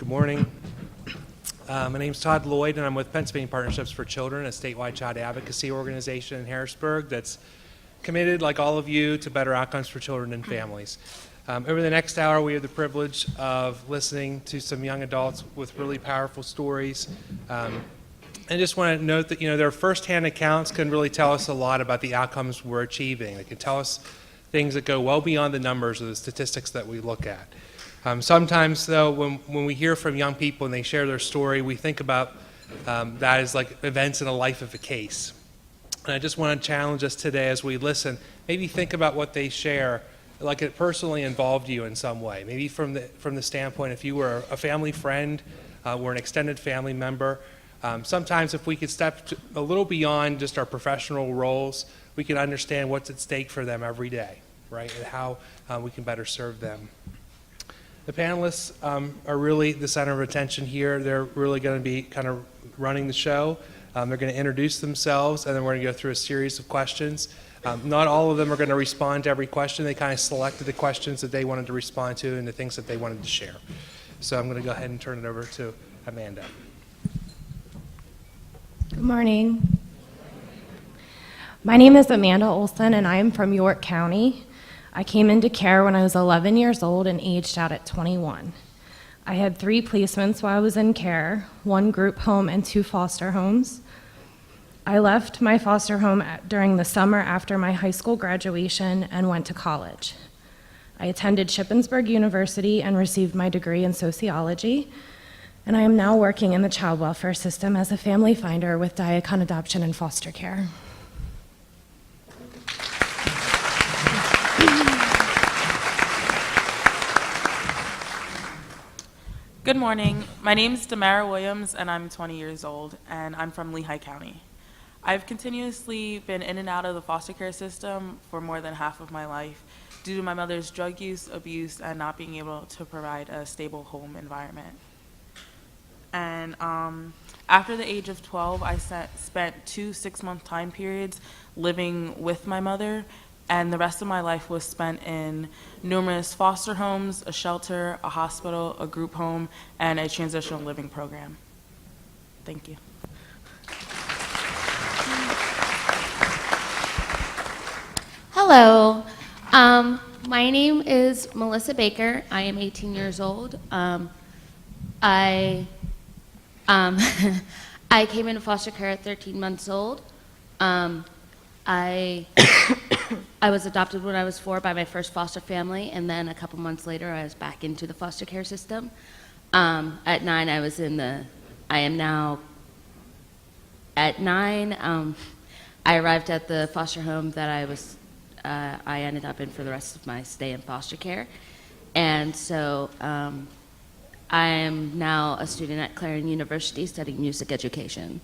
morning. My name's Todd Lloyd, and I'm with Pennsylvania Partnerships for Children, a statewide child advocacy organization in Harrisburg that's committed, like all of you, to better outcomes for children and families. Over the next hour, we have the privilege of listening to some young adults with really powerful stories. I just want to note that, their firsthand accounts can really tell us a lot about the outcomes we're achieving. They can tell us things that go well beyond the numbers or the statistics that we look at. Sometimes, though, when we hear from young people and they share their story, we think about that as like events in the life of a case. And I just want to challenge us today as we listen, maybe think about what they share, like it personally involved you in some way. Maybe from the standpoint, if you were a family friend or an extended family member. Sometimes if we could step a little beyond just our professional roles, we can understand what's at stake for them every day, right? And how we can better serve them. The panelists are really the center of attention here. They're really going to be kind of running the show. They're going to introduce themselves, and then we're going to go through a series of questions. Not all of them are going to respond to every question. They kind of selected the questions that they wanted to respond to and the things that they wanted to share. So I'm going to go ahead and turn it over to Amanda. Good morning. My name is Amanda Olson, and I am from York County. I came into care when I was 11 years old and aged out at 21. I had 3 placements while I was in care, 1 group home and 2 foster homes. I left my foster home during the summer after my high school graduation and went to college. I attended Shippensburg University and received my degree in sociology, and I am now working in the child welfare system as a family finder with Diacon Adoption and Foster Care. Good morning. My name is Damara Williams, and I'm 20 years old, and I'm from Lehigh County. I've continuously been in and out of the foster care system for more than half of my life due to my mother's drug use, abuse, and not being able to provide a stable home environment. And after the age of 12, I spent 2 6-month time periods living with my mother, and the rest of my life was spent in numerous foster homes, a shelter, a hospital, a group home, and a transitional living program. Thank you. Hello. My name is Melissa Baker. I am 18 years old. I came into foster care at 13 months old. I was adopted when I was 4 by my first foster family, and then a couple months later I was back into the foster care system. At 9 I am now at 9. I arrived at the foster home that I ended up in for the rest of my stay in foster care. And so I am now a student at Clarion University studying music education.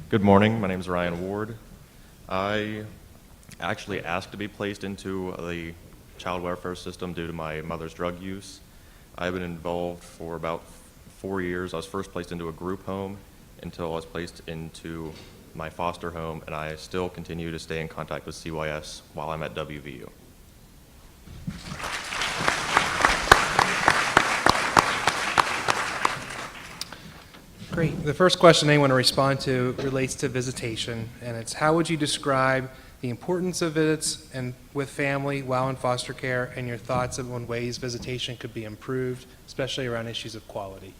Good morning. My name is Ryan Ward. I actually asked to be placed into the child welfare system due to my mother's drug use. I've been involved for about 4 years. I was first placed into a group home until I was placed into my foster home, and I still continue to stay in contact with CYS while I'm at WVU. Great. The first question I want to respond to relates to visitation, and it's how would you describe the importance of visits and with family while in foster care, and your thoughts on ways visitation could be improved, especially around issues of quality?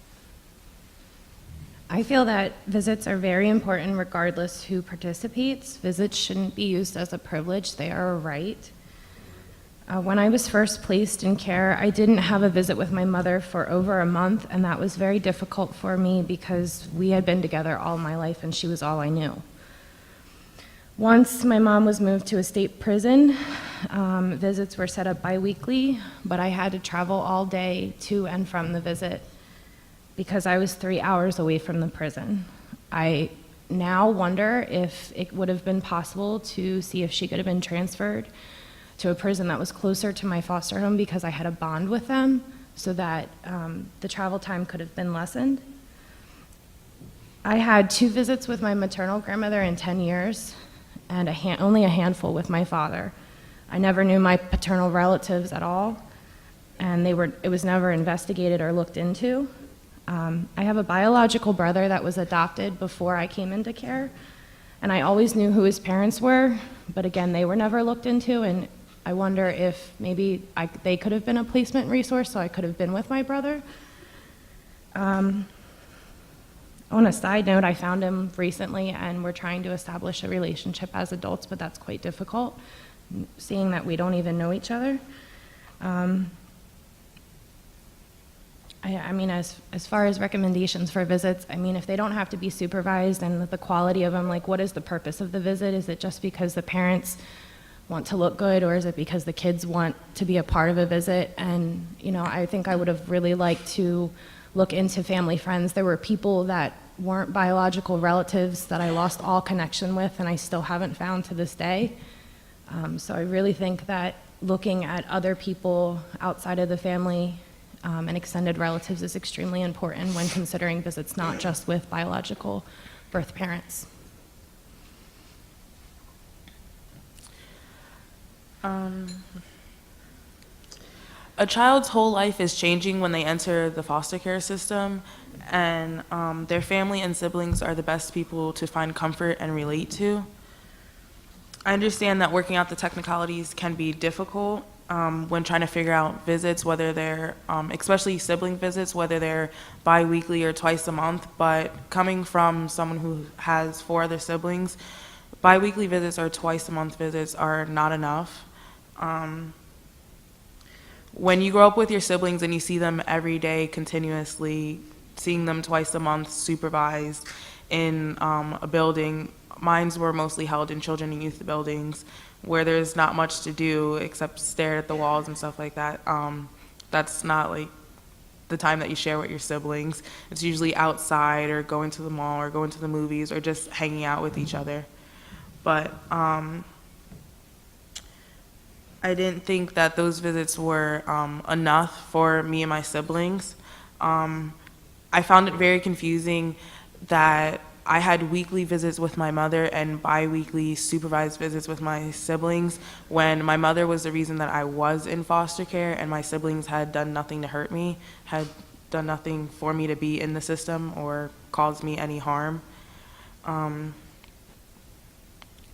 I feel that visits are very important regardless who participates. Visits shouldn't be used as a privilege, they are a right. When I was first placed in care, I didn't have a visit with my mother for over a month, and that was very difficult for me because we had been together all my life and she was all I knew. Once my mom was moved to a state prison, visits were set up bi-weekly, but I had to travel all day to and from the visit because I was 3 hours away from the prison. I now wonder if it would have been possible to see if she could have been transferred to a prison that was closer to my foster home because I had a bond with them so that the travel time could have been lessened. I had 2 visits with my maternal grandmother in 10 years and only a handful with my father. I never knew my paternal relatives at all, and it was never investigated or looked into. I have a biological brother that was adopted before I came into care, and I always knew who his parents were, but again, they were never looked into, and I wonder if maybe they could have been a placement resource, so I could have been with my brother. On a side note, I found him recently, and we're trying to establish a relationship as adults, but that's quite difficult, seeing that we don't even know each other. I mean, as far as recommendations for visits, I mean, if they don't have to be supervised and the quality of them, like, what is the purpose of the visit? Is it just because the parents want to look good, or is it because the kids want to be a part of a visit? And, you know, I think I would have really liked to look into family friends. There were people that weren't biological relatives that I lost all connection with, and I still haven't found to this day. So I really think that looking at other people outside of the family and extended relatives is extremely important when considering visits, not just with biological birth parents. A child's whole life is changing when they enter the foster care system, and their family and siblings are the best people to find comfort and relate to. I understand that working out the technicalities can be difficult when trying to figure out visits, whether they're, especially sibling visits, whether they're bi-weekly or twice a month, but coming from someone who has 4 other siblings, bi-weekly visits or twice a month visits are not enough. When you grow up with your siblings and you see them every day continuously, seeing them twice a month supervised in a building, mines were mostly held in children and youth buildings where there's not much to do except stare at the walls and stuff like that. That's not like the time that you share with your siblings. It's usually outside or going to the mall or going to the movies or just hanging out with each other. But I didn't think that those visits were enough for me and my siblings. I found it very confusing that I had weekly visits with my mother and bi-weekly supervised visits with my siblings when my mother was the reason that I was in foster care and my siblings had done nothing to hurt me, had done nothing for me to be in the system or caused me any harm.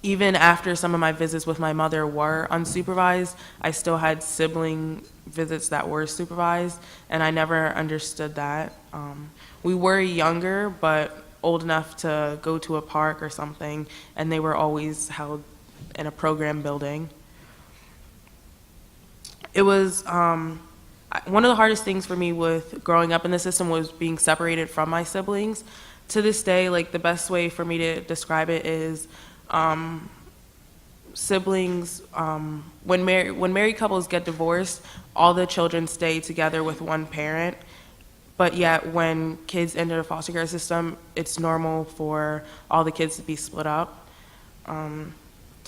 Even after some of my visits with my mother were unsupervised, I still had sibling visits that were supervised, and I never understood that. We were younger, but old enough to go to a park or something, and they were always held in a program building. It was one of the hardest things for me with growing up in the system was being separated from my siblings. To this day, like, the best way for me to describe it is siblings, when married couples get divorced, all the children stay together with one parent. But yet, when kids enter the foster care system, it's normal for all the kids to be split up.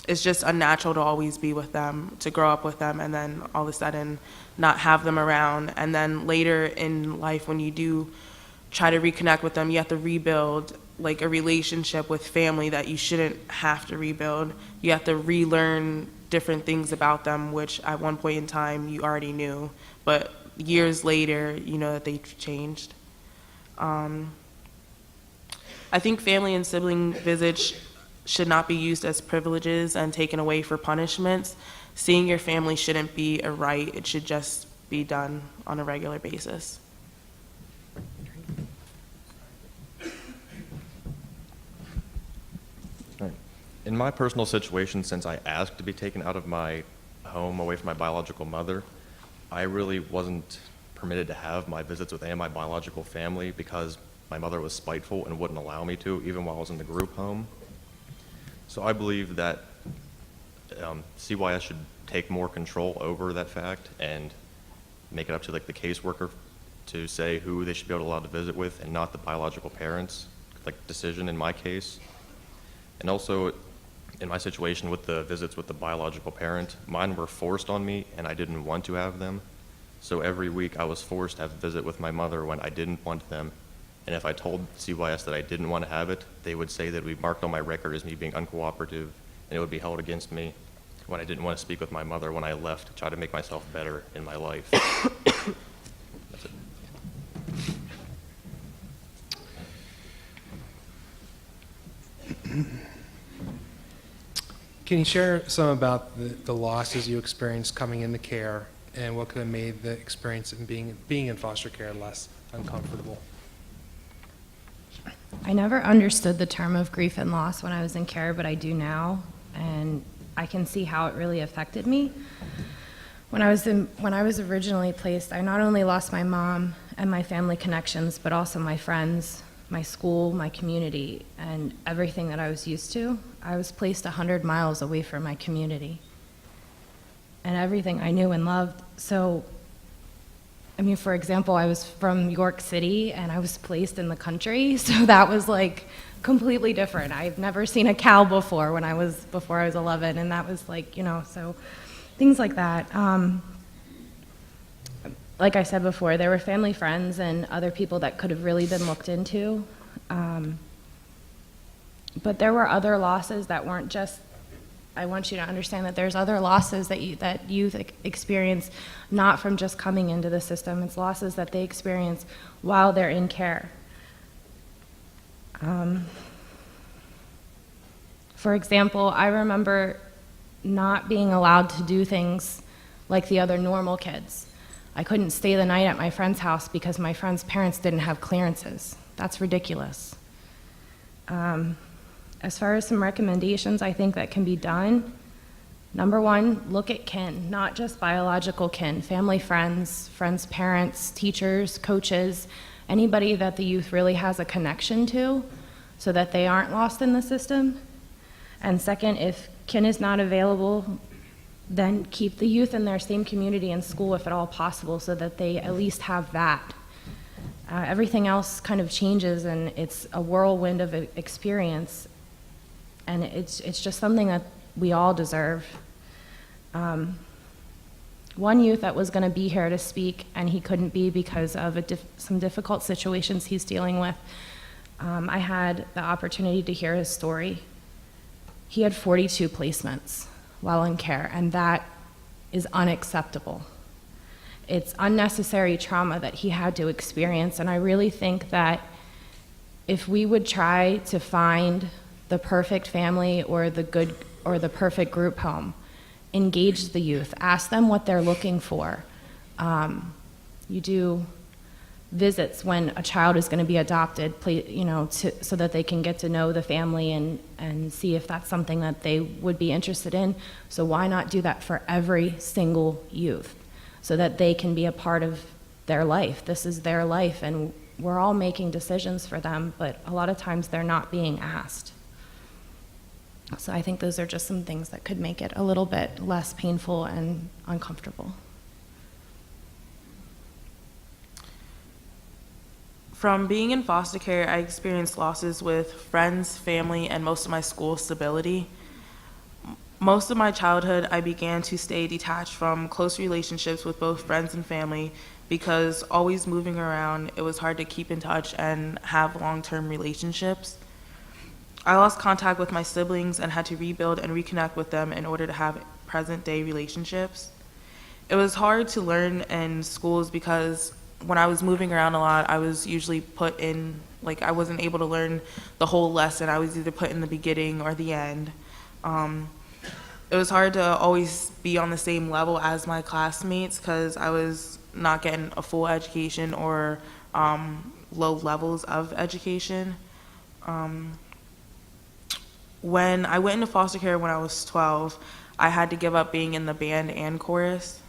It's just unnatural to always be with them, to grow up with them, and then all of a sudden not have them around. And then later in life, when you do try to reconnect with them, you have to rebuild like a relationship with family that you shouldn't have to rebuild. You have to relearn different things about them, which at one point in time you already knew. But years later, you know that they've changed. I think family and sibling visits should not be used as privileges and taken away for punishments. Seeing your family shouldn't be a right, it should just be done on a regular basis. In my personal situation, since I asked to be taken out of my home away from my biological mother, I really wasn't permitted to have my visits with any of my biological family because my mother was spiteful and wouldn't allow me to, even while I was in the group home. So I believe that CYS should take more control over that fact and make it up to like the caseworker to say who they should be allowed to visit with and not the biological parents, like decision in my case. And also, in my situation with the visits with the biological parent, mine were forced on me and I didn't want to have them. So every week I was forced to have a visit with my mother when I didn't want them. And if I told CYS that I didn't want to have it, they would say that it would be marked on my record as me being uncooperative and it would be held against me. when I didn't want to speak with my mother when I left to try to make myself better in my life. That's it. Can you share some about the losses you experienced coming into care and what could have made the experience of being in foster care less uncomfortable? I never understood the term of grief and loss when I was in care, but I do now, and I can see how it really affected me. When I was originally placed, I not only lost my mom and my family connections, but also my friends, my school, my community, and everything that I was used to. I was placed 100 miles away from my community and everything I knew and loved. So, I mean, for example, I was from York City and I was placed in the country, so that was like completely different. I've never seen a cow before before I was 11, and that was like, so things like that. Like I said before, there were family, friends, and other people that could have really been looked into. But there were other losses that weren't just, I want you to understand that there's other losses that youth experience, not from just coming into the system. It's losses that they experience while they're in care. For example, I remember not being allowed to do things like the other normal kids. I couldn't stay the night at my friend's house because my friend's parents didn't have clearances. That's ridiculous. As far as some recommendations I think that can be done, number one, look at kin, not just biological kin, family, friends, parents, teachers, coaches, anybody that the youth really has a connection to so that they aren't lost in the system. And second, if kin is not available, then keep the youth in their same community and school if at all possible so that they at least have that. Everything else kind of changes and it's a whirlwind of experience, and it's just something that we all deserve. One youth that was going to be here to speak and he couldn't be because of some difficult situations he's dealing with, I had the opportunity to hear his story. He had 42 placements while in care, and that is unacceptable. It's unnecessary trauma that he had to experience, and I really think that if we would try to find the perfect family or the perfect group home, engage the youth, ask them what they're looking for. You do visits when a child is going to be adopted, so that they can get to know the family and see if that's something that they would be interested in. So why not do that for every single youth so that they can be a part of their life? This is their life, and we're all making decisions for them, but a lot of times they're not being asked. So I think those are just some things that could make it a little bit less painful and uncomfortable. From being in foster care, I experienced losses with friends, family, and most of my school stability. Most of my childhood, I began to stay detached from close relationships with both friends and family because always moving around, it was hard to keep in touch and have long-term relationships. I lost contact with my siblings and had to rebuild and reconnect with them in order to have present-day relationships. It was hard to learn in schools because when I was moving around a lot, I was usually put in, I wasn't able to learn the whole lesson. I was either put in the beginning or the end. It was hard to always be on the same level as my classmates because I was not getting a full education or low levels of education. When I went into foster care when I was 12, I had to give up being in the band and chorus.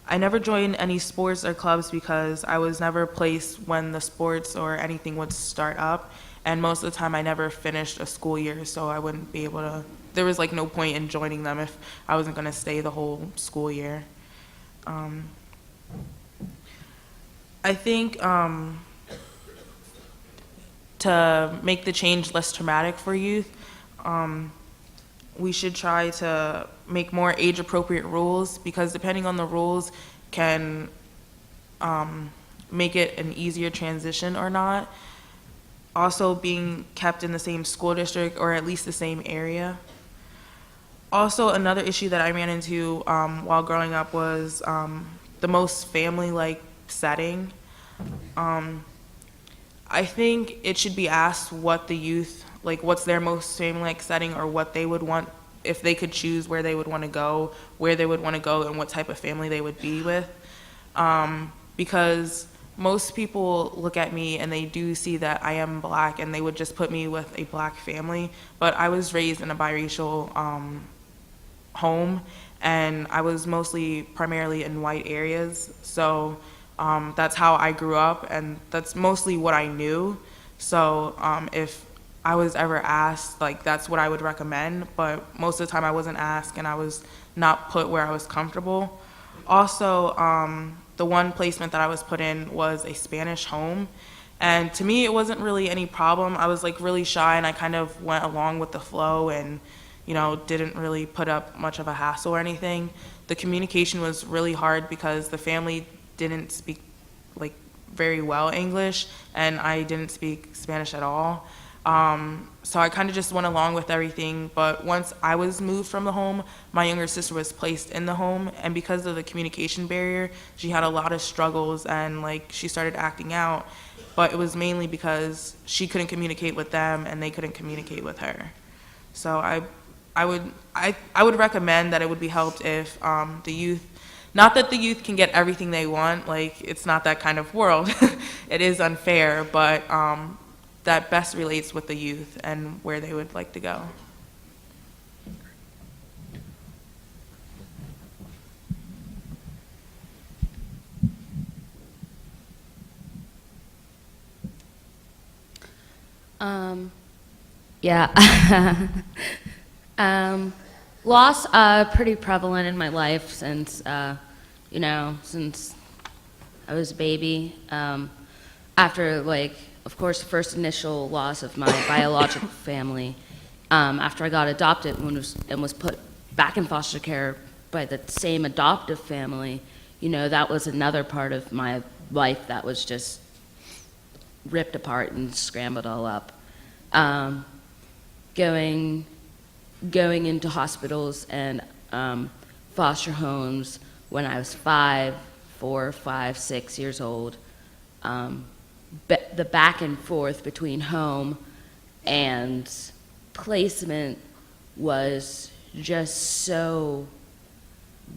I never joined any sports or clubs because I was never placed when the sports or anything would start up, and most of the time I never finished a school year, so I wouldn't be able to, there was no point in joining them if I wasn't going to stay the whole school year. I think to make the change less traumatic for youth, we should try to make more age-appropriate rules because depending on the rules can make it an easier transition or not. Also being kept in the same school district or at least the same area. Also, another issue that I ran into while growing up was the most family-like setting. I think it should be asked what the youth, like what's their most family-like setting, or what they would want if they could choose where they would want to go, where they would want to go, and what type of family they would be with. Because most people look at me and they do see that I am black, and they would just put me with a black family. But I was raised in a biracial home, and I was primarily in white areas. So that's how I grew up, and that's mostly what I knew. So if I was ever asked, like, that's what I would recommend, but most of the time I wasn't asked, and I was not put where I was comfortable. Also, the one placement that I was put in was a Spanish home, and to me it wasn't really any problem. I was like really shy, and I kind of went along with the flow, and didn't really put up much of a hassle or anything. The communication was really hard because the family didn't speak like very well English, and I didn't speak Spanish at all. So I kind of just went along with everything. But once I was moved from the home, my younger sister was placed in the home, and because of the communication barrier, she had a lot of struggles, and like she started acting out. But it was mainly because she couldn't communicate with them, and they couldn't communicate with her. So I would recommend that it would be helped if the youth, not that the youth can get everything they want, like it's not that kind of world. It is unfair, but that best relates with the youth and where they would like to go. Yeah. Loss, pretty prevalent in my life since, since I was a baby. After, of course, the first initial loss of my biological family, after I got adopted and was put back in foster care by the same adoptive family, that was another part of my life that was just ripped apart and scrambled all up. Going into hospitals and foster homes when I was 4, 5, 6 years old. The back and forth between home and placement was just so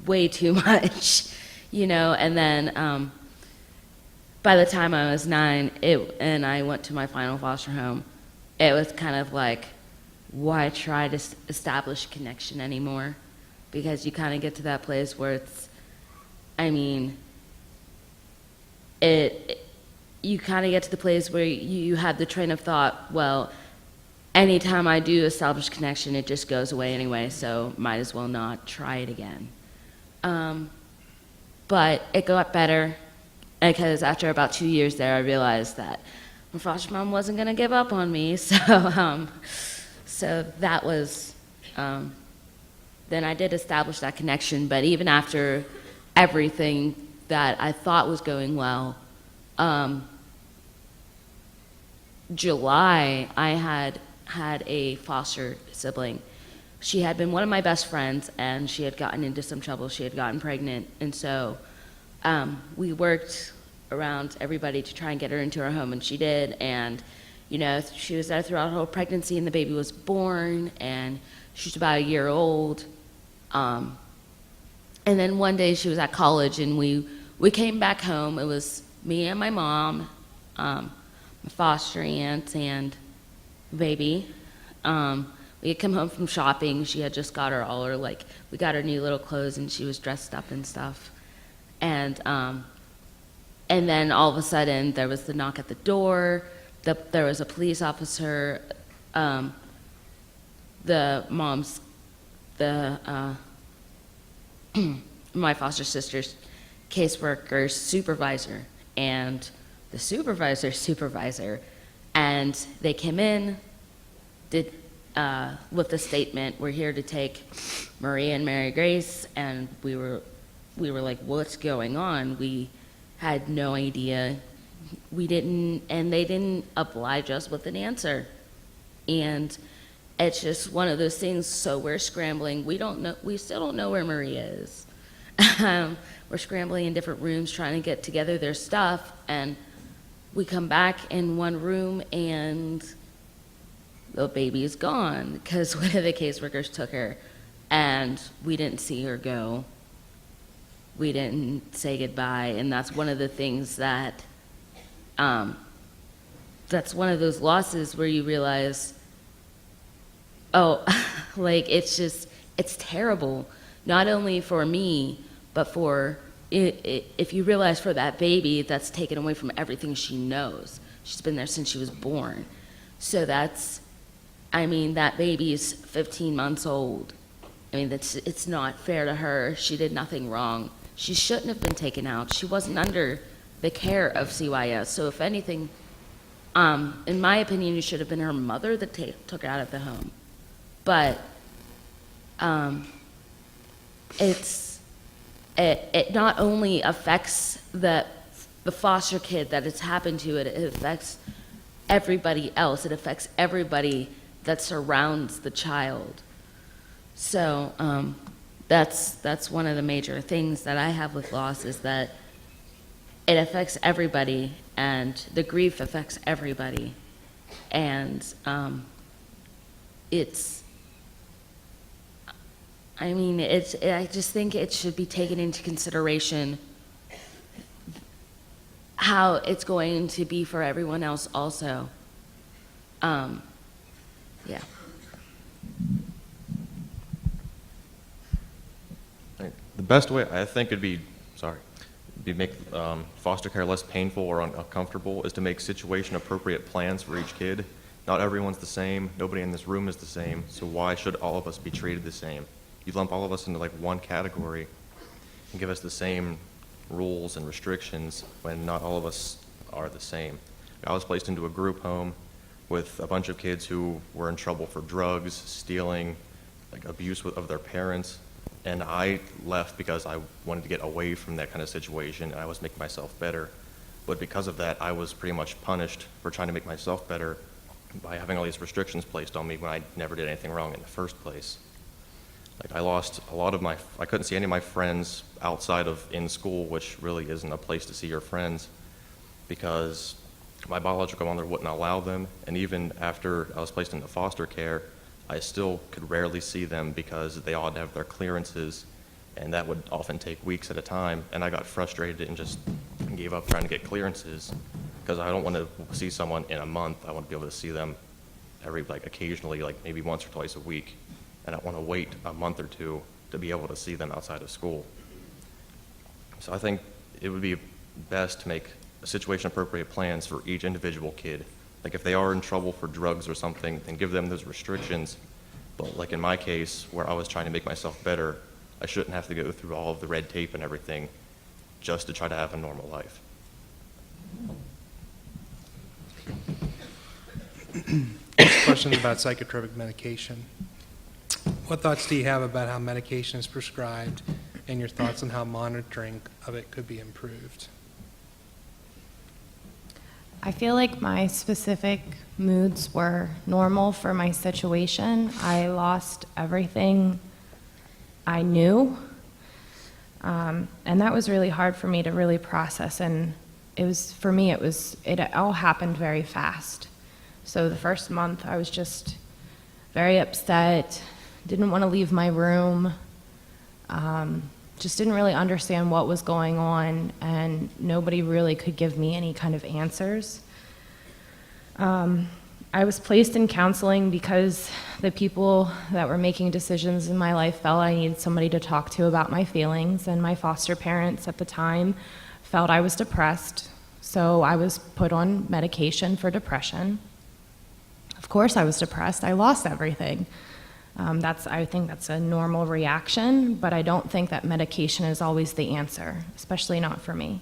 way too much, and then by the time I was 9 and I went to my final foster home, it was kind of like, why try to establish connection anymore? Because you kind of get to that place where you kind of get to the place where you have the train of thought, well, anytime I do establish connection, it just goes away anyway, so might as well not try it again. But it got better, because after about 2 years there, I realized that my foster mom wasn't going to give up on me, so that was, then I did establish that connection, but even after everything that I thought was going well, July, I had a foster sibling. She had been one of my best friends, and she had gotten into some trouble. She had gotten pregnant, and so we worked around everybody to try and get her into our home, and she did, and she was there throughout her whole pregnancy, and the baby was born, and she was about a year old. And then one day she was at college, and we came back home. It was me and my mom, my foster aunt, and baby. We had come home from shopping. She had just got we got her new little clothes, and she was dressed up and stuff. And then all of a sudden there was the knock at the door. There was a police officer, my foster sister's caseworker's supervisor, and the supervisor's supervisor, and they came in, with the statement, "We're here to take Maria and Mary Grace," and we were like, "What's going on?" We had no idea. And they didn't oblige us with an answer. And it's just one of those things. So we're scrambling. We still don't know where Marie is. We're scrambling in different rooms trying to get together their stuff, and we come back in one room and the baby is gone because one of the caseworkers took her, and we didn't see her go. We didn't say goodbye, and that's one of the things that, that's one of those losses where you realize, oh, like, it's terrible, not only for me, but for, if you realize for that baby, that's taken away from everything she knows. She's been there since she was born. So that's, I mean, that baby is 15 months old. I mean, it's not fair to her. She did nothing wrong. She shouldn't have been taken out. She wasn't under the care of CYS. So if anything, in my opinion, it should have been her mother that took her out of the home. But it not only affects the foster kid that it's happened to, it affects everybody else. It affects everybody that surrounds the child. So that's one of the major things that I have with loss, is that it affects everybody, and the grief affects everybody. And I just think it should be taken into consideration how it's going to be for everyone else also. Yeah. The best way, I think, would be make foster care less painful or uncomfortable, is to make situation-appropriate plans for each kid. Not everyone's the same. Nobody in this room is the same. So why should all of us be treated the same? You lump all of us into like one category and give us the same rules and restrictions when not all of us are the same. I was placed into a group home with a bunch of kids who were in trouble for drugs, stealing, like abuse of their parents. And I left because I wanted to get away from that kind of situation, and I was making myself better. But because of that, I was pretty much punished for trying to make myself better by having all these restrictions placed on me when I never did anything wrong in the first place. Like, I lost a lot of I couldn't see any of my friends outside of in school, which really isn't a place to see your friends, because my biological mother wouldn't allow them. And even after I was placed into foster care, I still could rarely see them because they all had to have their clearances, and that would often take weeks at a time. And I got frustrated and just gave up trying to get clearances, because I don't want to see someone in a month. I want to be able to see them occasionally, like maybe once or twice a week. And I don't want to wait a month or two to be able to see them outside of school. So I think it would be best to make situation-appropriate plans for each individual kid. Like, if they are in trouble for drugs or something, then give them those restrictions. But like in my case, where I was trying to make myself better, I shouldn't have to go through all of the red tape and everything just to try to have a normal life. Questions about psychotropic medication. What thoughts do you have about how medication is prescribed, and your thoughts on how monitoring of it could be improved? I feel like my specific moods were normal for my situation. I lost everything I knew, and that was really hard for me to really process. And it all happened very fast. So the first month I was just very upset, didn't want to leave my room, just didn't really understand what was going on, and nobody really could give me any kind of answers. I was placed in counseling because the people that were making decisions in my life felt I needed somebody to talk to about my feelings, and my foster parents at the time felt I was depressed, so I was put on medication for depression. Of course I was depressed. I lost everything. I think that's a normal reaction, but I don't think that medication is always the answer, especially not for me.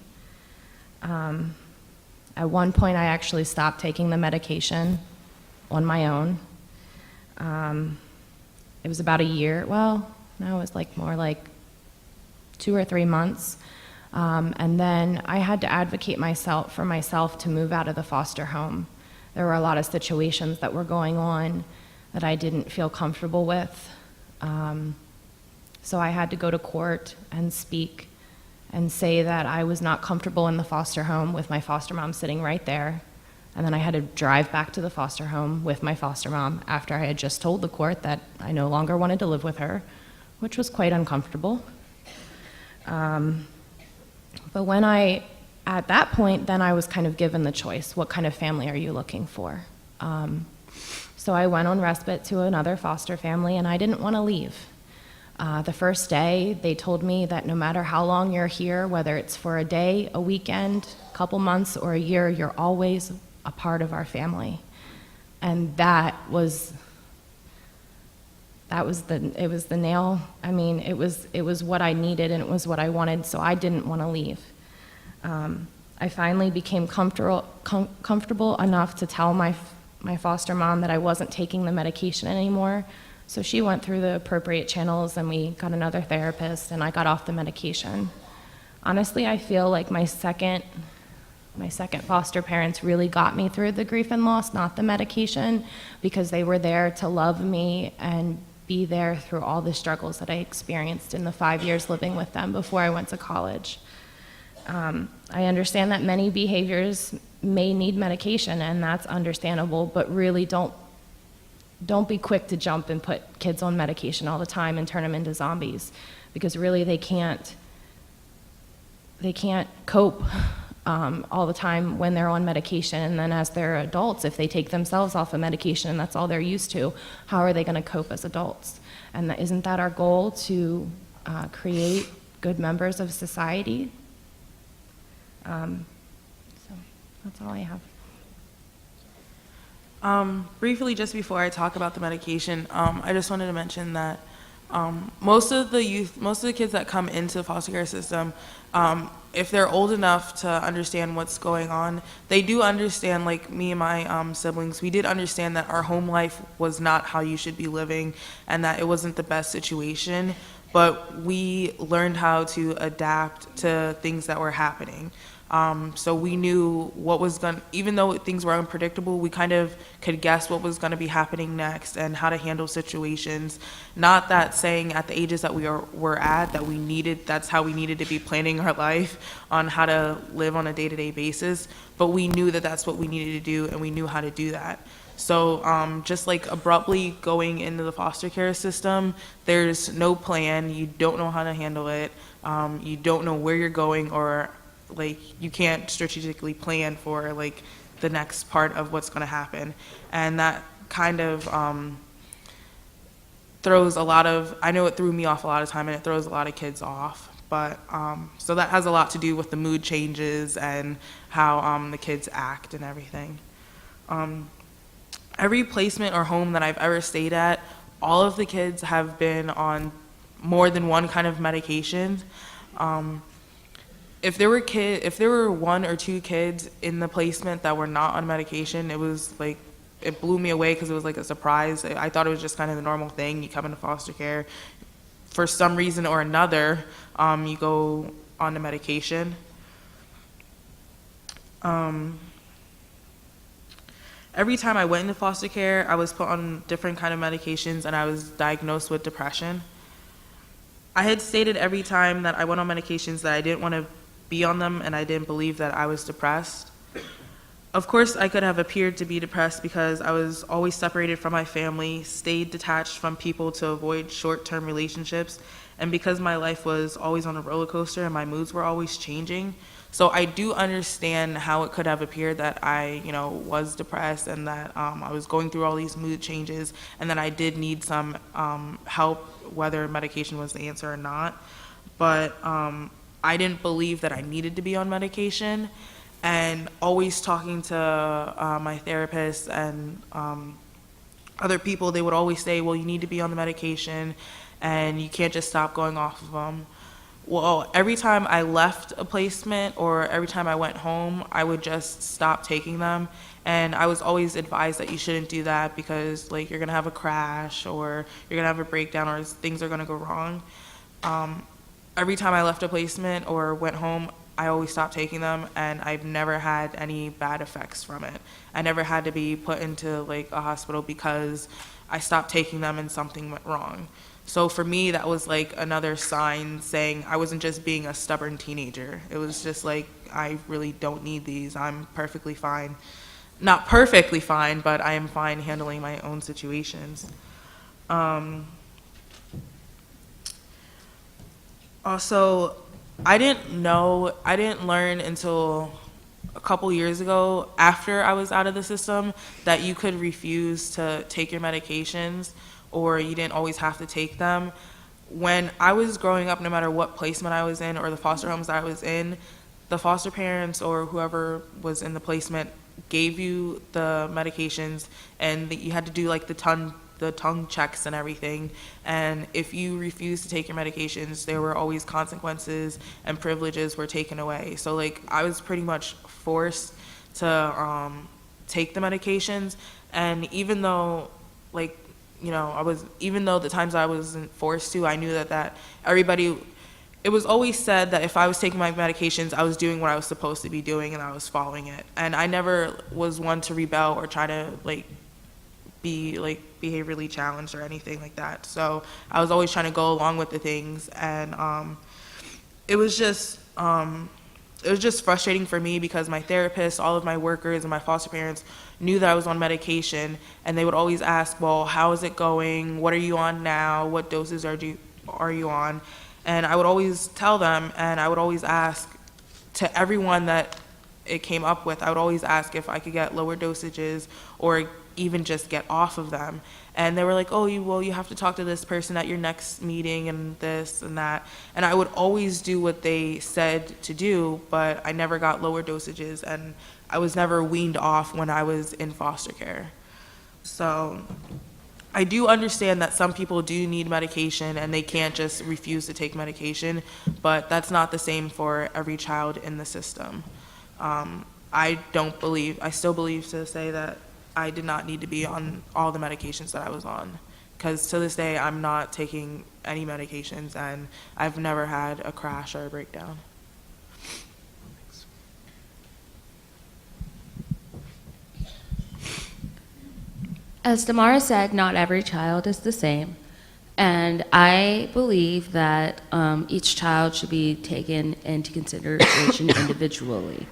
At one point, I actually stopped taking the medication on my own. It was about a year. Well, no, it was more like 2 or 3 months. And then I had to advocate for myself to move out of the foster home. There were a lot of situations that were going on that I didn't feel comfortable with. So I had to go to court and speak and say that I was not comfortable in the foster home with my foster mom sitting right there. And then I had to drive back to the foster home with my foster mom after I had just told the court that I no longer wanted to live with her, which was quite uncomfortable. But at that point, then I was kind of given the choice, what kind of family are you looking for? So I went on respite to another foster family, and I didn't want to leave. The first day, they told me that no matter how long you're here, whether it's for a day, a weekend, a couple months, or a year, you're always a part of our family. And it was the nail. I mean, it was what I needed, and it was what I wanted, so I didn't want to leave. I finally became comfortable enough to tell my foster mom that I wasn't taking the medication anymore. So she went through the appropriate channels, and we got another therapist, and I got off the medication. Honestly, I feel like my second foster parents really got me through the grief and loss, not the medication, because they were there to love me and be there through all the struggles that I experienced in the 5 years living with them before I went to college. I understand that many behaviors may need medication, and that's understandable, but really don't be quick to jump and put kids on medication all the time and turn them into zombies, because really they can't cope all the time when they're on medication. And then as they're adults, if they take themselves off of medication and that's all they're used to, how are they going to cope as adults? And isn't that our goal, to create good members of society? So that's all I have. Briefly, just before I talk about the medication, I just wanted to mention that most of the kids that come into the foster care system, if they're old enough to understand what's going on, they do understand, like me and my siblings, we did understand that our home life was not how you should be living, and that it wasn't the best situation, but we learned how to adapt to things that were happening. So we knew what was even though things were unpredictable, we kind of could guess what was going to be happening next and how to handle situations. Not that saying at the ages that were at that that's how we needed to be planning our life on how to live on a day-to-day basis, but we knew that that's what we needed to do, and we knew how to do that. So just like abruptly going into the foster care system, there's no plan, you don't know how to handle it, you don't know where you're going, or like you can't strategically plan for like the next part of what's going to happen, and that kind of throws I know it threw me off a lot of time, and it throws a lot of kids off, but so that has a lot to do with the mood changes and how the kids act and everything. Every placement or home that I've ever stayed at, all of the kids have been on more than one kind of medication. If there were one or two kids in the placement that were not on medication, it was like, it blew me away, because it was like a surprise. I thought it was just kind of the normal thing. You come into foster care, for some reason or another, you go on the medication. Every time I went into foster care, I was put on different kind of medications, and I was diagnosed with depression. I had stated every time that I went on medications that I didn't want to be on them, and I didn't believe that I was depressed. Of course, I could have appeared to be depressed because I was always separated from my family, stayed detached from people to avoid short-term relationships, and because my life was always on a roller coaster and my moods were always changing. So I do understand how it could have appeared that I, was depressed, and that I was going through all these mood changes, and that I did need some help, whether medication was the answer or not. But I didn't believe that I needed to be on medication, and always talking to my therapist and other people, they would always say, well, you need to be on the medication, and you can't just stop going off of them. Well, every time I left a placement or every time I went home, I would just stop taking them. And I was always advised that you shouldn't do that, because like you're gonna have a crash, or you're gonna have a breakdown, or things are gonna go wrong. Every time I left a placement or went home, I always stopped taking them, and I've never had any bad effects from it. I never had to be put into like a hospital because I stopped taking them and something went wrong. So for me, that was like another sign saying I wasn't just being a stubborn teenager. It was just like, I really don't need these. I'm perfectly fine. Not perfectly fine, but I am fine handling my own situations. Also, I didn't learn until a couple years ago, after I was out of the system, that you could refuse to take your medications, or you didn't always have to take them. When I was growing up, no matter what placement I was in or the foster homes that I was in, the foster parents or whoever was in the placement gave you the medications, and you had to do like the tongue checks and everything. And if you refused to take your medications, there were always consequences and privileges were taken away. So like I was pretty much forced to take the medications. And even though like, you know, even though the times I wasn't forced to, I knew that it was always said that if I was taking my medications, I was doing what I was supposed to be doing and I was following it. And I never was one to rebel or try to be behaviorally challenged or anything like that. So I was always trying to go along with the things. And it was just frustrating for me because my therapist, all of my workers, and my foster parents knew that I was on medication, and they would always ask, well, how is it going? What are you on now? What doses are you on? And I would always tell them, and I would always ask to everyone that it came up with, I would always ask if I could get lower dosages or even just get off of them. And they were like, oh, you have to talk to this person at your next meeting and this and that. And I would always do what they said to do, but I never got lower dosages, and I was never weaned off when I was in foster care. So I do understand that some people do need medication and they can't just refuse to take medication, but that's not the same for every child in the system. I still believe to say that I did not need to be on all the medications that I was on, because to this day I'm not taking any medications and I've never had a crash or a breakdown. As Damara said, not every child is the same. And I believe that each child should be taken into consideration individually.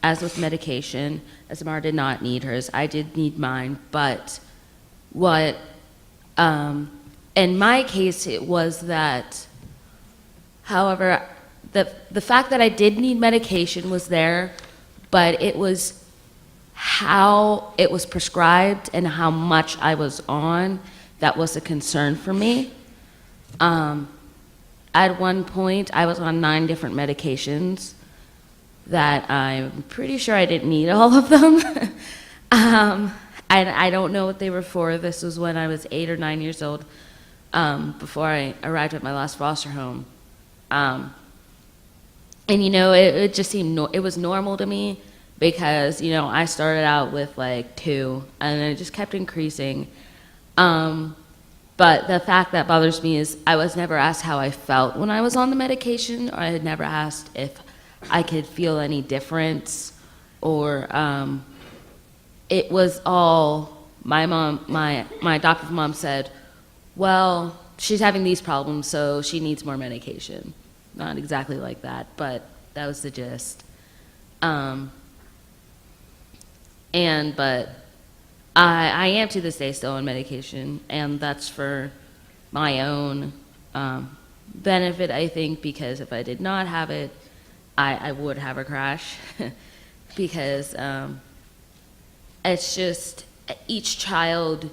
As with medication, as Damara did not need hers, I did need mine. But in my case, it was that, however, the fact that I did need medication was there, but it was how it was prescribed and how much I was on that was a concern for me. At one point, I was on 9 different medications that I'm pretty sure I didn't need all of them. I don't know what they were for. This was when I was 8 or 9 years old, before I arrived at my last foster home. And you know, it just seemed, it was normal to me, because, you know, I started out with like 2 and it just kept increasing. But the fact that bothers me is I was never asked how I felt when I was on the medication, or I had never asked if I could feel any difference, or it was all my adoptive mom said, well, she's having these problems, so she needs more medication. Not exactly like that, but that was the gist. But I am to this day still on medication, and that's for my own benefit, I think, because if I did not have it, I would have a crash. Because it's just each child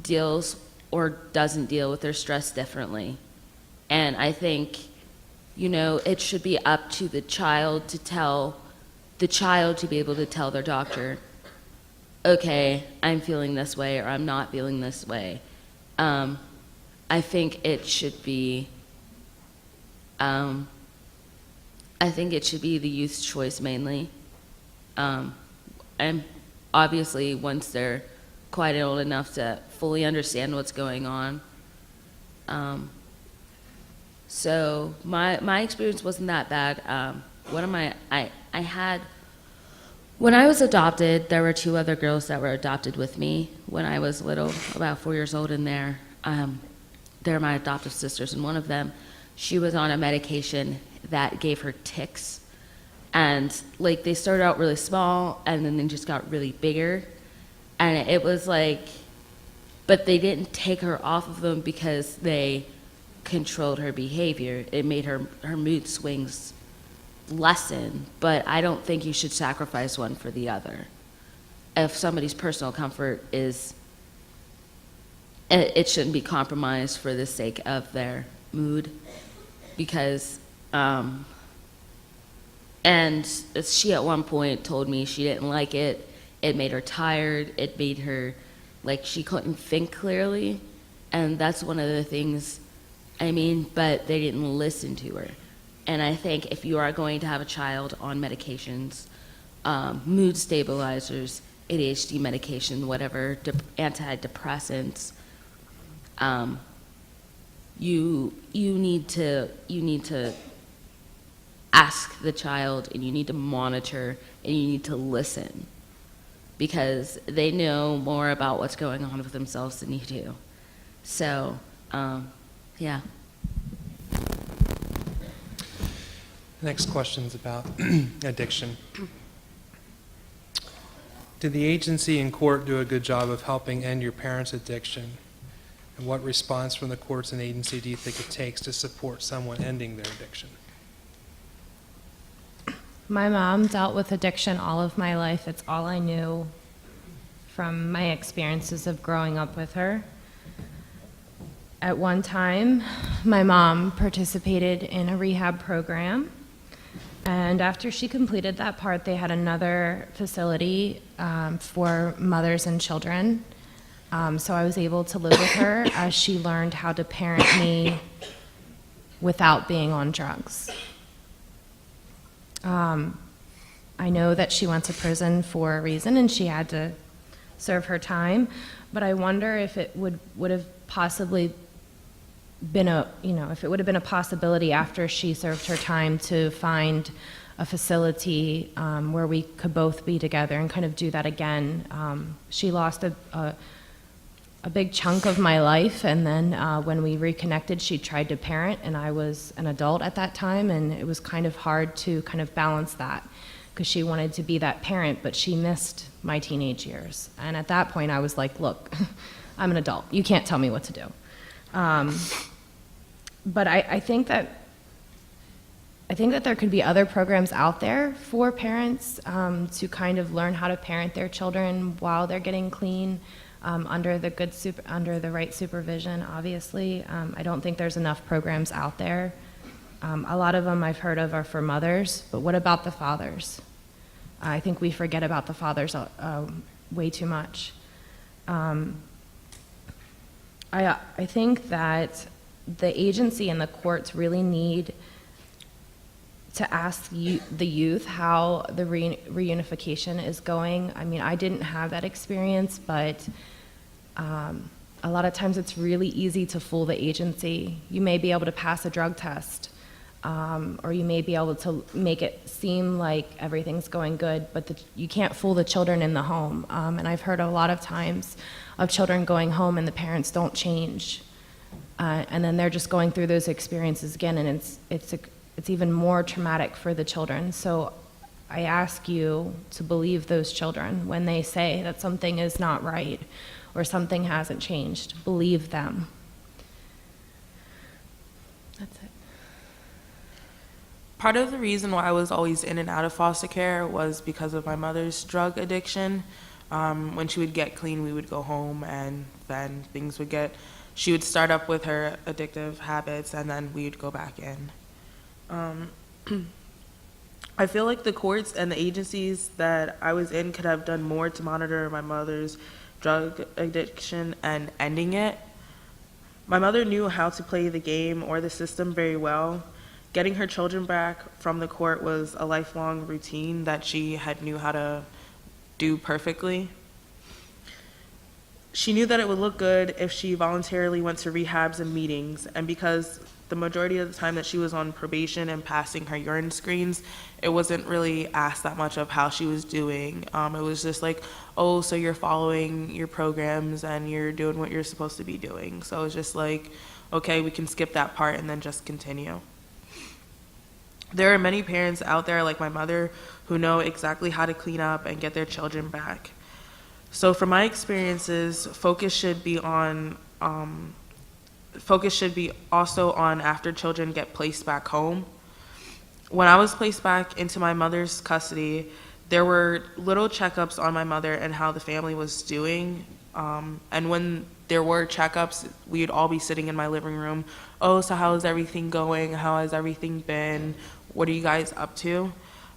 deals or doesn't deal with their stress differently. And I think, you know, it should be up to the child to be able to tell their doctor, okay, I'm feeling this way, or I'm not feeling this way. I think it should be the youth's choice mainly. And obviously, once they're quite old enough to fully understand what's going on. So my experience wasn't that bad. I had When I was adopted, there were two other girls that were adopted with me when I was little, about 4 years old, and they're my adoptive sisters. And one of them, she was on a medication that gave her tics. And like they started out really small and then they just got really bigger. And it was like, but they didn't take her off of them because they controlled her behavior. It made her mood swings lessen, but I don't think you should sacrifice one for the other. If somebody's personal comfort is, it shouldn't be compromised for the sake of their mood, because, and she at one point told me she didn't like it. It made her tired. It made her, like, she couldn't think clearly, and that's one of the things, I mean, but they didn't listen to her. And I think if you are going to have a child on medications, mood stabilizers, ADHD medication, whatever, antidepressants, you need to ask the child, and you need to monitor, and you need to listen, because they know more about what's going on with themselves than you do. So, yeah. Next question is about addiction. Did the agency and court do a good job of helping end your parents' addiction? And what response from the courts and agency do you think it takes to support someone ending their addiction? My mom dealt with addiction all of my life. It's all I knew from my experiences of growing up with her. At one time, my mom participated in a rehab program, and after she completed that part, they had another facility for mothers and children. So I was able to live with her as she learned how to parent me without being on drugs. I know that she went to prison for a reason, and she had to serve her time, but I wonder if it would have possibly been if it would have been a possibility after she served her time to find a facility where we could both be together and kind of do that again. She lost a big chunk of my life, and then when we reconnected, she tried to parent, and I was an adult at that time, and it was kind of hard to kind of balance that, because she wanted to be that parent, but she missed my teenage years. And at that point, I was like, look, I'm an adult. You can't tell me what to do. But I think that there could be other programs out there for parents to kind of learn how to parent their children while they're getting clean, under the right supervision. Obviously, I don't think there's enough programs out there. A lot of them I've heard of are for mothers, but what about the fathers? I think we forget about the fathers way too much. I think that the agency and the courts really need to ask the youth how the reunification is going. I mean, I didn't have that experience, but a lot of times it's really easy to fool the agency. You may be able to pass a drug test, or you may be able to make it seem like everything's going good, but you can't fool the children in the home. And I've heard a lot of times of children going home and the parents don't change. And then they're just going through those experiences again, and it's even more traumatic for the children. So I ask you to believe those children when they say that something is not right or something hasn't changed. Believe them. That's it. Part of the reason why I was always in and out of foster care was because of my mother's drug addiction. When she would get clean, we would go home, and then she would start up with her addictive habits, and then we'd go back in. I feel like the courts and the agencies that I was in could have done more to monitor my mother's drug addiction and ending it. My mother knew how to play the game or the system very well. Getting her children back from the court was a lifelong routine that she had knew how to do perfectly. She knew that it would look good if she voluntarily went to rehabs and meetings, and because the majority of the time that she was on probation and passing her urine screens, it wasn't really asked that much of how she was doing. It was just like, oh, so you're following your programs and you're doing what you're supposed to be doing. So it was just like, okay, we can skip that part and then just continue. There are many parents out there, like my mother, who know exactly how to clean up and get their children back. So from my experiences, focus should be also on after children get placed back home. When I was placed back into my mother's custody, there were little checkups on my mother and how the family was doing. And when there were checkups, we'd all be sitting in my living room. Oh, so how is everything going? How has everything been? What are you guys up to?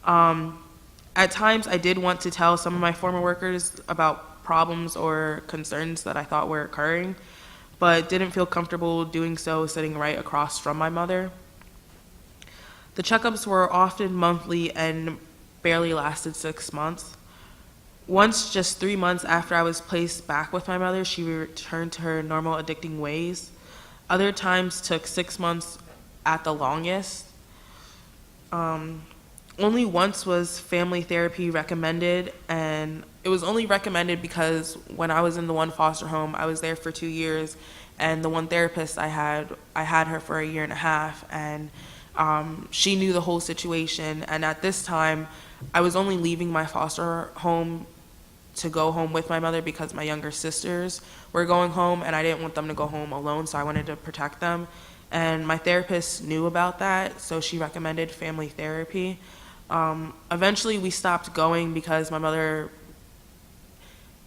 At times, I did want to tell some of my former workers about problems or concerns that I thought were occurring, but didn't feel comfortable doing so sitting right across from my mother. The checkups were often monthly and barely lasted 6 months. Once, just 3 months after I was placed back with my mother, she returned to her normal addicting ways. Other times took 6 months at the longest. Only once was family therapy recommended, and it was only recommended because when I was in the one foster home, I was there for 2 years, and the one therapist I had her for 1.5 years, and she knew the whole situation. And at this time, I was only leaving my foster home to go home with my mother because my younger sisters were going home, and I didn't want them to go home alone, so I wanted to protect them. And my therapist knew about that, so she recommended family therapy. Eventually, we stopped going because my mother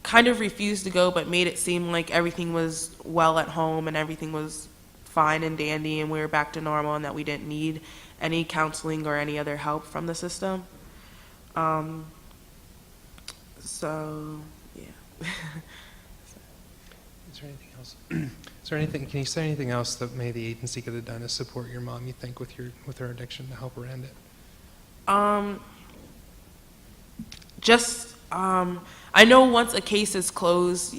kind of refused to go, but made it seem like everything was well at home and everything was fine and dandy and we were back to normal and that we didn't need any counseling or any other help from the system. So, yeah. Is there anything else? Is there anything? Can you say anything else that maybe the agency could have done to support your mom? You think with her addiction to help her end it? I know once a case is closed,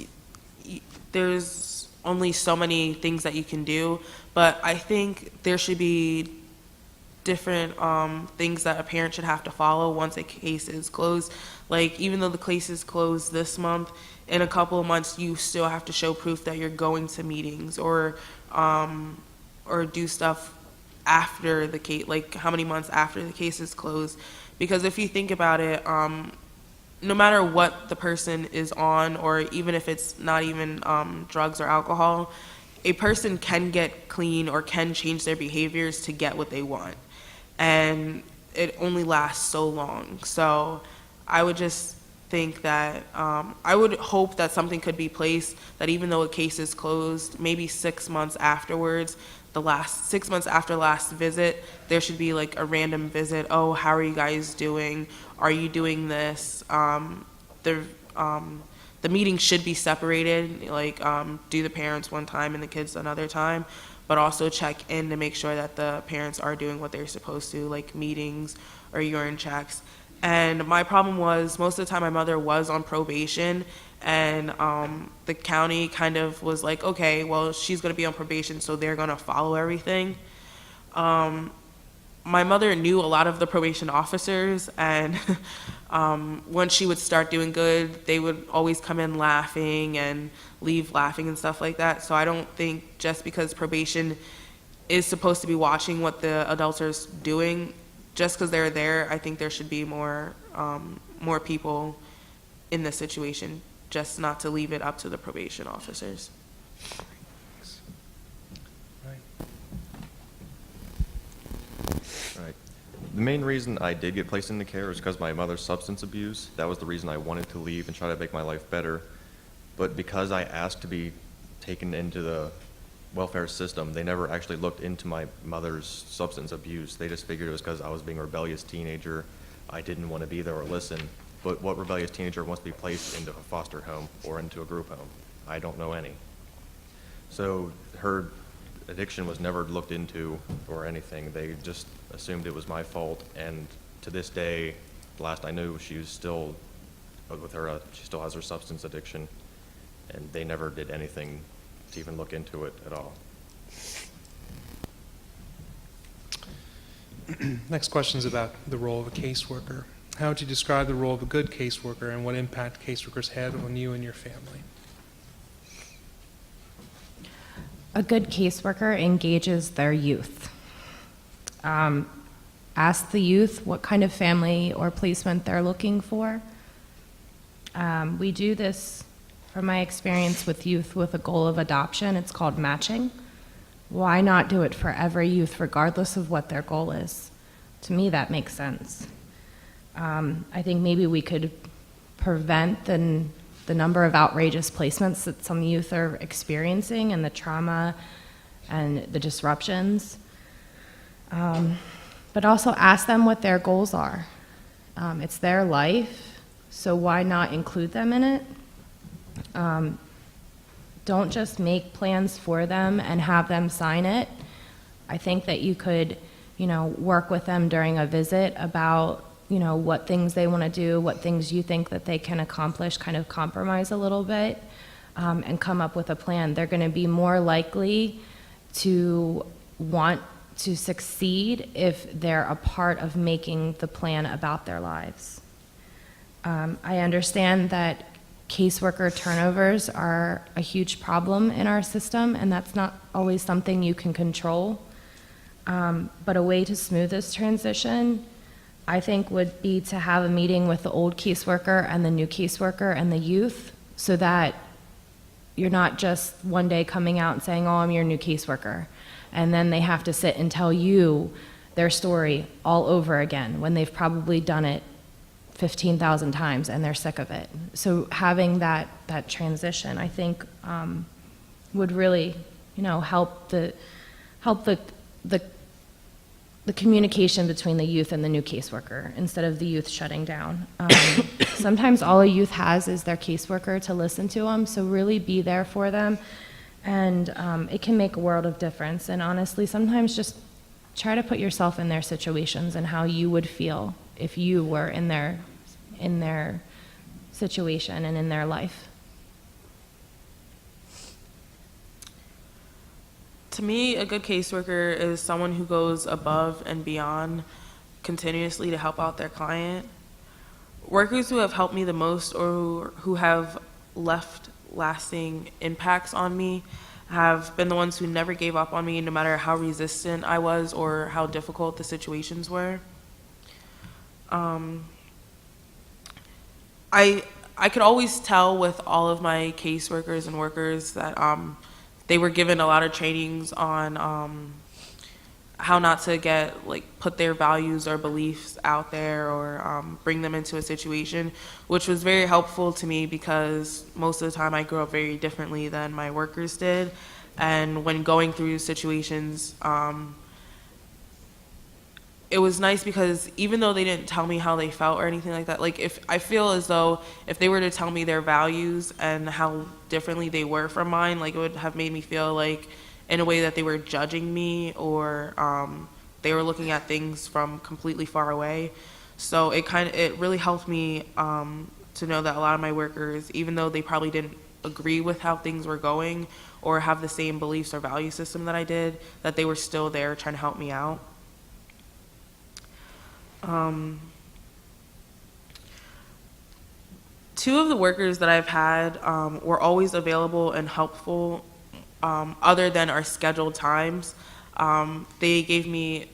there's only so many things that you can do, but I think there should be different things that a parent should have to follow once a case is closed. Like, even though the case is closed this month, in a couple of months you still have to show proof that you're going to meetings or do stuff after the case, like how many months after the case is closed. Because if you think about it, no matter what the person is on, or even if it's not even drugs or alcohol, a person can get clean or can change their behaviors to get what they want. And it only lasts so long. So I would just think that, I would hope that something could be placed that even though a case is closed, maybe 6 months afterwards, 6 months after last visit, there should be like a random visit. Oh, how are you guys doing? Are you doing this? The meeting should be separated, like do the parents one time and the kids another time, but also check in to make sure that the parents are doing what they're supposed to, like meetings or urine checks. And my problem was, most of the time my mother was on probation, and the county kind of was like, okay, well, she's going to be on probation, so they're going to follow everything. My mother knew a lot of the probation officers, and when she would start doing good, they would always come in laughing and leave laughing and stuff like that. So I don't think just because probation is supposed to be watching what the adults are doing, just because they're there, I think there should be more people in this situation, just not to leave it up to the probation officers. Right. The main reason I did get placed into care is because of my mother's substance abuse. That was the reason I wanted to leave and try to make my life better. But because I asked to be taken into the welfare system, they never actually looked into my mother's substance abuse. They just figured it was because I was being a rebellious teenager. I didn't want to be there or listen. But what rebellious teenager wants to be placed into a foster home or into a group home? I don't know any. So her addiction was never looked into or anything. They just assumed it was my fault. And to this day, last I knew, she was still with her. She still has her substance addiction. and they never did anything to even look into it at all. Next question is about the role of a caseworker. How would you describe the role of a good caseworker, and what impact caseworkers had on you and your family? A good caseworker engages their youth. Ask the youth what kind of family or placement they're looking for. We do this, from my experience with youth, with a goal of adoption. It's called matching. Why not do it for every youth, regardless of what their goal is? To me, that makes sense. I think maybe we could prevent the number of outrageous placements that some youth are experiencing, and the trauma and the disruptions. But also ask them what their goals are. It's their life, so why not include them in it? Don't just make plans for them and have them sign it. I think that you could, work with them during a visit about, what things they want to do, what things you think that they can accomplish, kind of compromise a little bit, and come up with a plan. They're going to be more likely to want to succeed if they're a part of making the plan about their lives. I understand that caseworker turnovers are a huge problem in our system, and that's not always something you can control. But a way to smooth this transition, I think, would be to have a meeting with the old caseworker and the new caseworker and the youth, so that you're not just one day coming out and saying, oh, I'm your new caseworker, and then they have to sit and tell you their story all over again when they've probably done it 15,000 times and they're sick of it. So having that transition, I think, would really, help the communication between the youth and the new caseworker, instead of the youth shutting down. Sometimes all a youth has is their caseworker to listen to them, so really be there for them, and it can make a world of difference. And honestly, sometimes just try to put yourself in their situations and how you would feel if you were in their situation and in their life. To me, a good caseworker is someone who goes above and beyond continuously to help out their client. Workers who have helped me the most, or who have left lasting impacts on me, have been the ones who never gave up on me, no matter how resistant I was or how difficult the situations were. I could always tell with all of my caseworkers and workers that they were given a lot of trainings on how not to put their values or beliefs out there, or bring them into a situation, which was very helpful to me because most of the time I grew up very differently than my workers did. And when going through situations, it was nice because even though they didn't tell me how they felt or anything like that, if I feel as though if they were to tell me their values and how differently they were from mine, it would have made me feel in a way that they were judging me, or they were looking at things from completely far away. So it really helped me to know that a lot of my workers, even though they probably didn't agree with how things were going or have the same beliefs or value system that I did, that they were still there trying to help me out. Two of the workers that I've had were always available and helpful, other than our scheduled times. They gave me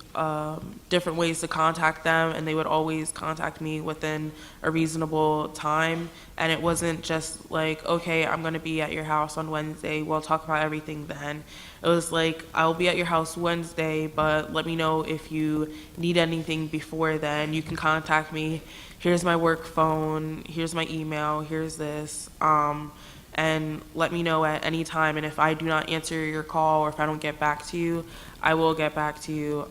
different ways to contact them, and they would always contact me within a reasonable time. And it wasn't just okay, I'm going to be at your house on Wednesday, we'll talk about everything then. It was I'll be at your house Wednesday, but let me know if you need anything before then. You can contact me. Here's my work phone, here's my email, here's this. And let me know at any time. And if I do not answer your call, or if I don't get back to you, I will get back to you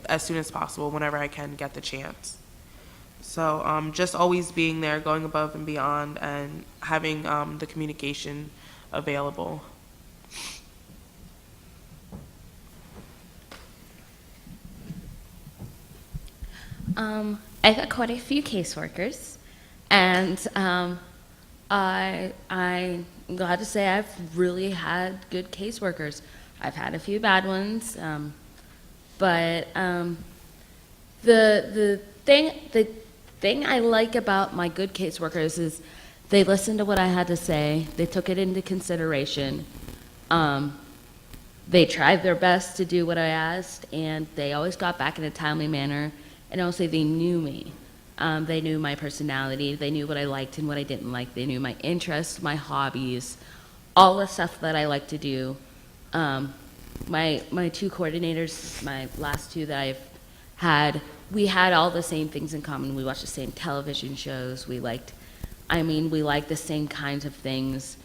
as soon as possible, whenever I can get the chance. So just always being there, going above and beyond, and having the communication available. I got quite a few caseworkers, and I'm glad to say I've really had good caseworkers. I've had a few bad ones, but the thing I like about my good caseworkers is they listened to what I had to say. They took it into consideration. They tried their best to do what I asked, and they always got back in a timely manner. And also, they knew me. They knew my personality. They knew what I liked and what I didn't like. They knew my interests, my hobbies, all the stuff that I like to do. My two coordinators, my last two that I've had, we had all the same things in common. We watched the same television shows. We liked the same kinds of things.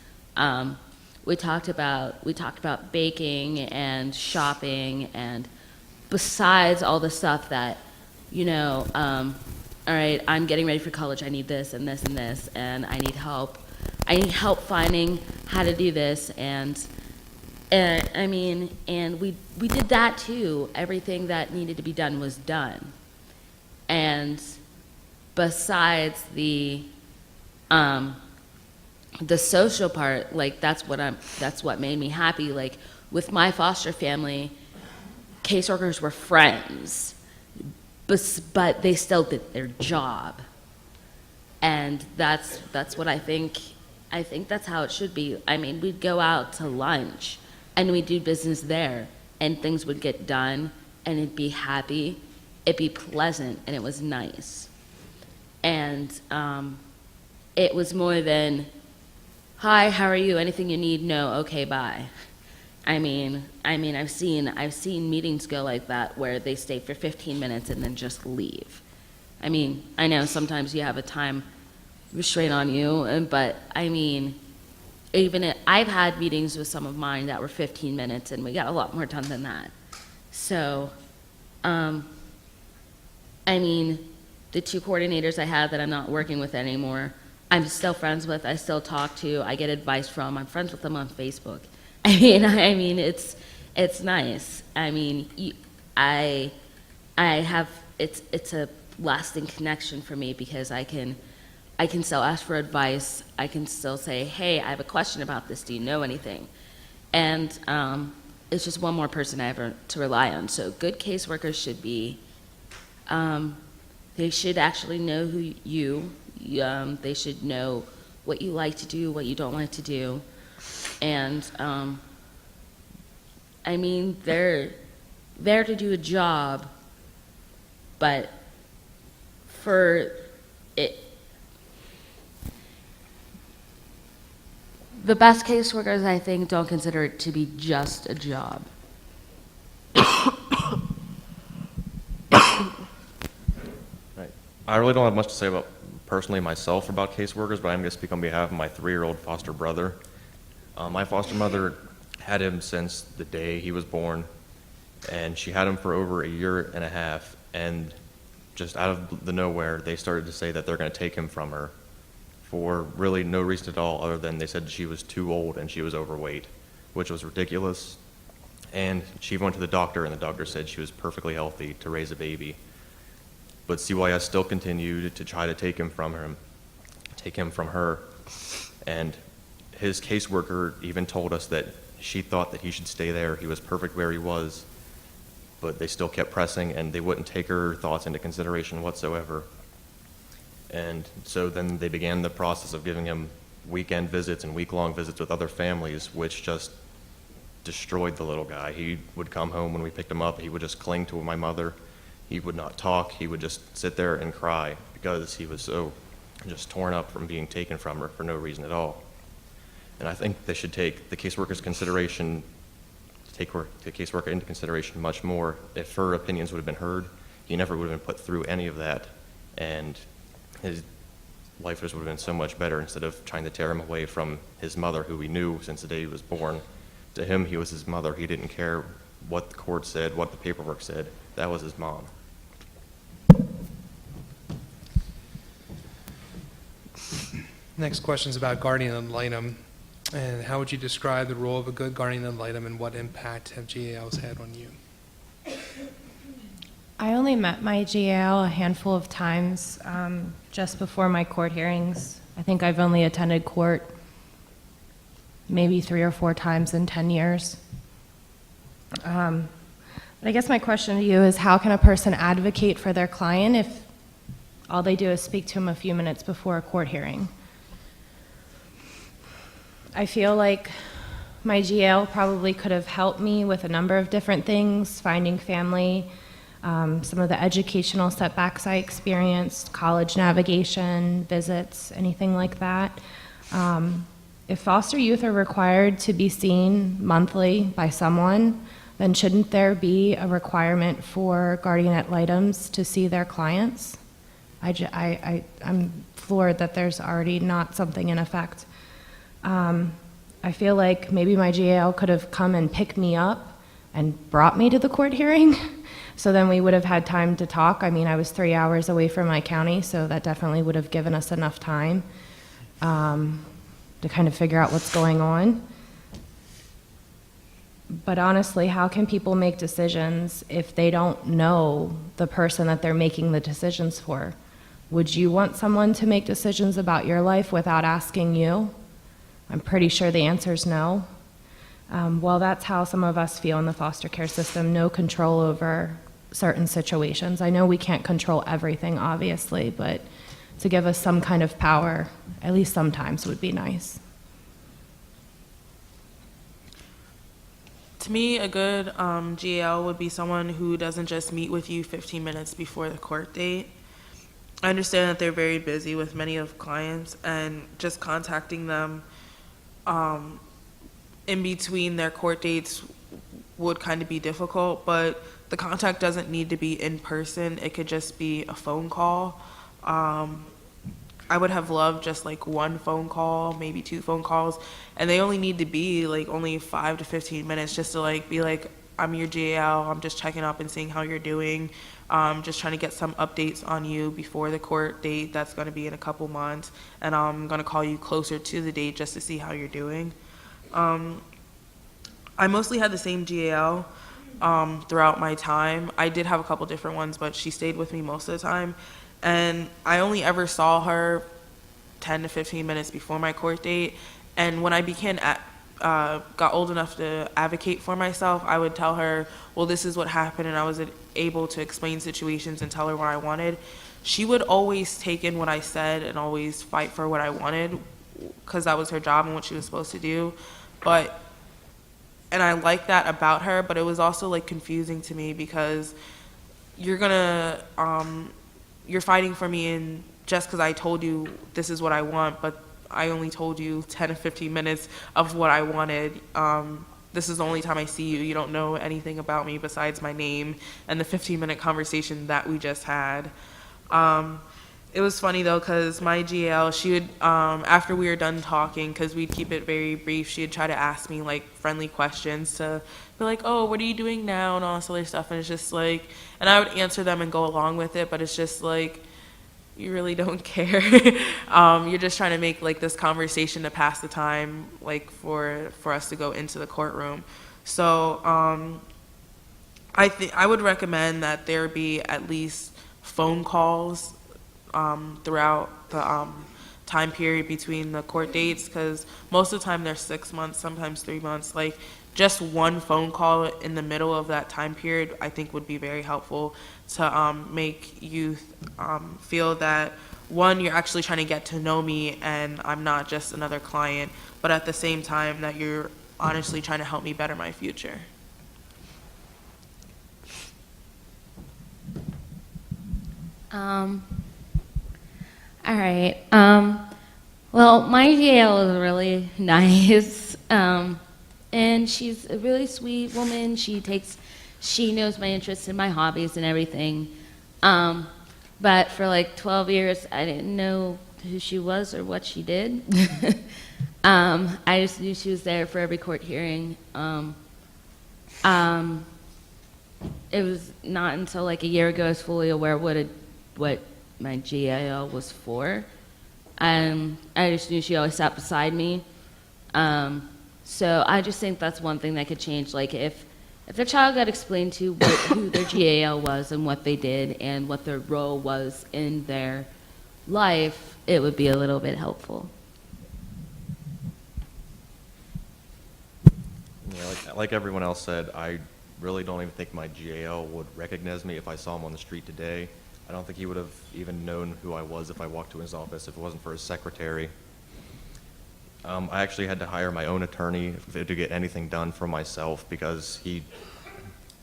We talked about baking and shopping, and besides all the stuff that, all right, I'm getting ready for college, I need this and this and this, and I need help. I need help finding how to do this, and we did that too. Everything that needed to be done was done. And besides the social part, like that's what made me happy. Like with my foster family, caseworkers were friends, but they still did their job, and that's what I think. I think that's how it should be. I mean, we'd go out to lunch, and we'd do business there, and things would get done, and it'd be happy, it'd be pleasant, and it was nice. And it was more than, "Hi, how are you? Anything you need? No, okay, bye." I mean, I've seen meetings go like that where they stay for 15 minutes and then just leave. I mean, I know sometimes you have a time restraint on you, but I mean, I've had meetings with some of mine that were 15 minutes, and we got a lot more done than that. So, I mean, the two coordinators I had that I'm not working with anymore, I'm still friends with, I still talk to, I get advice from, I'm friends with them on Facebook. I mean, it's nice. I mean, I have, it's a lasting connection for me because I can still ask for advice. I can still say, "Hey, I have a question about this. Do you know anything?" And it's just one more person I have to rely on. So good caseworkers should be, they should actually know who they should know what you like to do, what you don't like to do. And I mean, they're there to do a job, but for it, the best caseworkers, I think, don't consider it to be just a job. Right. I really don't have much to say about personally myself about caseworkers, but I'm going to speak on behalf of my 3-year-old foster brother. My foster mother had him since the day he was born, and she had him for over a year and a half, and just out of the nowhere, they started to say that they're going to take him from her for really no reason at all other than they said she was too old and she was overweight, which was ridiculous. And she went to the doctor, and the doctor said she was perfectly healthy to raise a baby. But CYS still continued to try to take him from her. And his caseworker even told us that she thought that he should stay there. He was perfect where he was. But they still kept pressing, and they wouldn't take her thoughts into consideration whatsoever. And so then they began the process of giving him weekend visits and week-long visits with other families, which just destroyed the little guy. He would come home when we picked him up. He would just cling to my mother. He would not talk. He would just sit there and cry because he was so just torn up from being taken from her for no reason at all. And I think they should take the caseworker into consideration much more. If her opinions would have been heard, he never would have been put through any of that, and his life just would have been so much better instead of trying to tear him away from his mother, who he knew since the day he was born. To him, he was his mother. He didn't care what the court said, what the paperwork said. That was his mom. Next question is about guardian ad litem. And how would you describe the role of a good guardian ad litem, and what impact have GALs had on you? I only met my GAL a handful of times just before my court hearings. I think I've only attended court maybe 3 or 4 times in 10 years. But I guess my question to you is, how can a person advocate for their client if all they do is speak to him a few minutes before a court hearing? I feel like my GL probably could have helped me with a number of different things, finding family, some of the educational setbacks I experienced, college navigation, visits, anything like that. If foster youth are required to be seen monthly by someone, then shouldn't there be a requirement for guardian ad litems to see their clients? I'm floored that there's already not something in effect. I feel like maybe my GAL could have come and picked me up and brought me to the court hearing, so then we would have had time to talk. I mean, I was 3 hours away from my county, so that definitely would have given us enough time to kind of figure out what's going on. But honestly, how can people make decisions if they don't know the person that they're making the decisions for? Would you want someone to make decisions about your life without asking you? I'm pretty sure the answer is no. Well, that's how some of us feel in the foster care system, no control over certain situations. I know we can't control everything, obviously, but to give us some kind of power, at least sometimes, would be nice. To me, a good GAL would be someone who doesn't just meet with you 15 minutes before the court date. I understand that they're very busy with many of clients, and just contacting them in between their court dates would kind of be difficult, but the contact doesn't need to be in person. It could just be a phone call. I would have loved just like 1 phone call, maybe 2 phone calls, and they only need to be like only 5 to 15 minutes just to like be like, I'm your GAL, I'm just checking up and seeing how you're doing, just trying to get some updates on you before the court date that's going to be in a couple months, and I'm going to call you closer to the date just to see how you're doing. I mostly had the same GAL throughout my time. I did have a couple different ones, but she stayed with me most of the time. And I only ever saw her 10 to 15 minutes before my court date. And when I got old enough to advocate for myself, I would tell her, well, this is what happened, and I was able to explain situations and tell her what I wanted. She would always take in what I said and always fight for what I wanted, because that was her job and what she was supposed to do. And I like that about her, but it was also like confusing to me, because you're fighting for me, and just because I told you this is what I want, but I only told you 10 to 15 minutes of what I wanted. This is the only time I see you. You don't know anything about me besides my name and the 15-minute conversation that we just had. It was funny though, because my GL, she would, after we were done talking, because we'd keep it very brief, she'd try to ask me like friendly questions to be like, oh, what are you doing now, and all this other stuff. And it's just like, and I would answer them and go along with it, but it's just like, you really don't care. You're just trying to make like this conversation to pass the time, like for us to go into the courtroom. So I would recommend that there be at least phone calls throughout the time period between the court dates, because most of the time they're 6 months, sometimes 3 months. Like just 1 phone call in the middle of that time period, I think would be very helpful to make youth feel that, one, you're actually trying to get to know me and I'm not just another client, but at the same time that you're honestly trying to help me better my future. All right. Well, my GL is really nice, and she's a really sweet woman. She knows my interests and my hobbies and everything. But for like 12 years, I didn't know who she was or what she did. I just knew she was there for every court hearing. It was not until like a year ago I was fully aware what my GIL was for. I just knew she always sat beside me. So I just think that's one thing that could change. Like if their child got explained to who their GAL was and what they did and what their role was in their life, it would be a little bit helpful. Yeah, like everyone else said, I really don't even think my GAL would recognize me if I saw him on the street today. I don't think he would have even known who I was if I walked to his office if it wasn't for his secretary. I actually had to hire my own attorney to get anything done for myself because he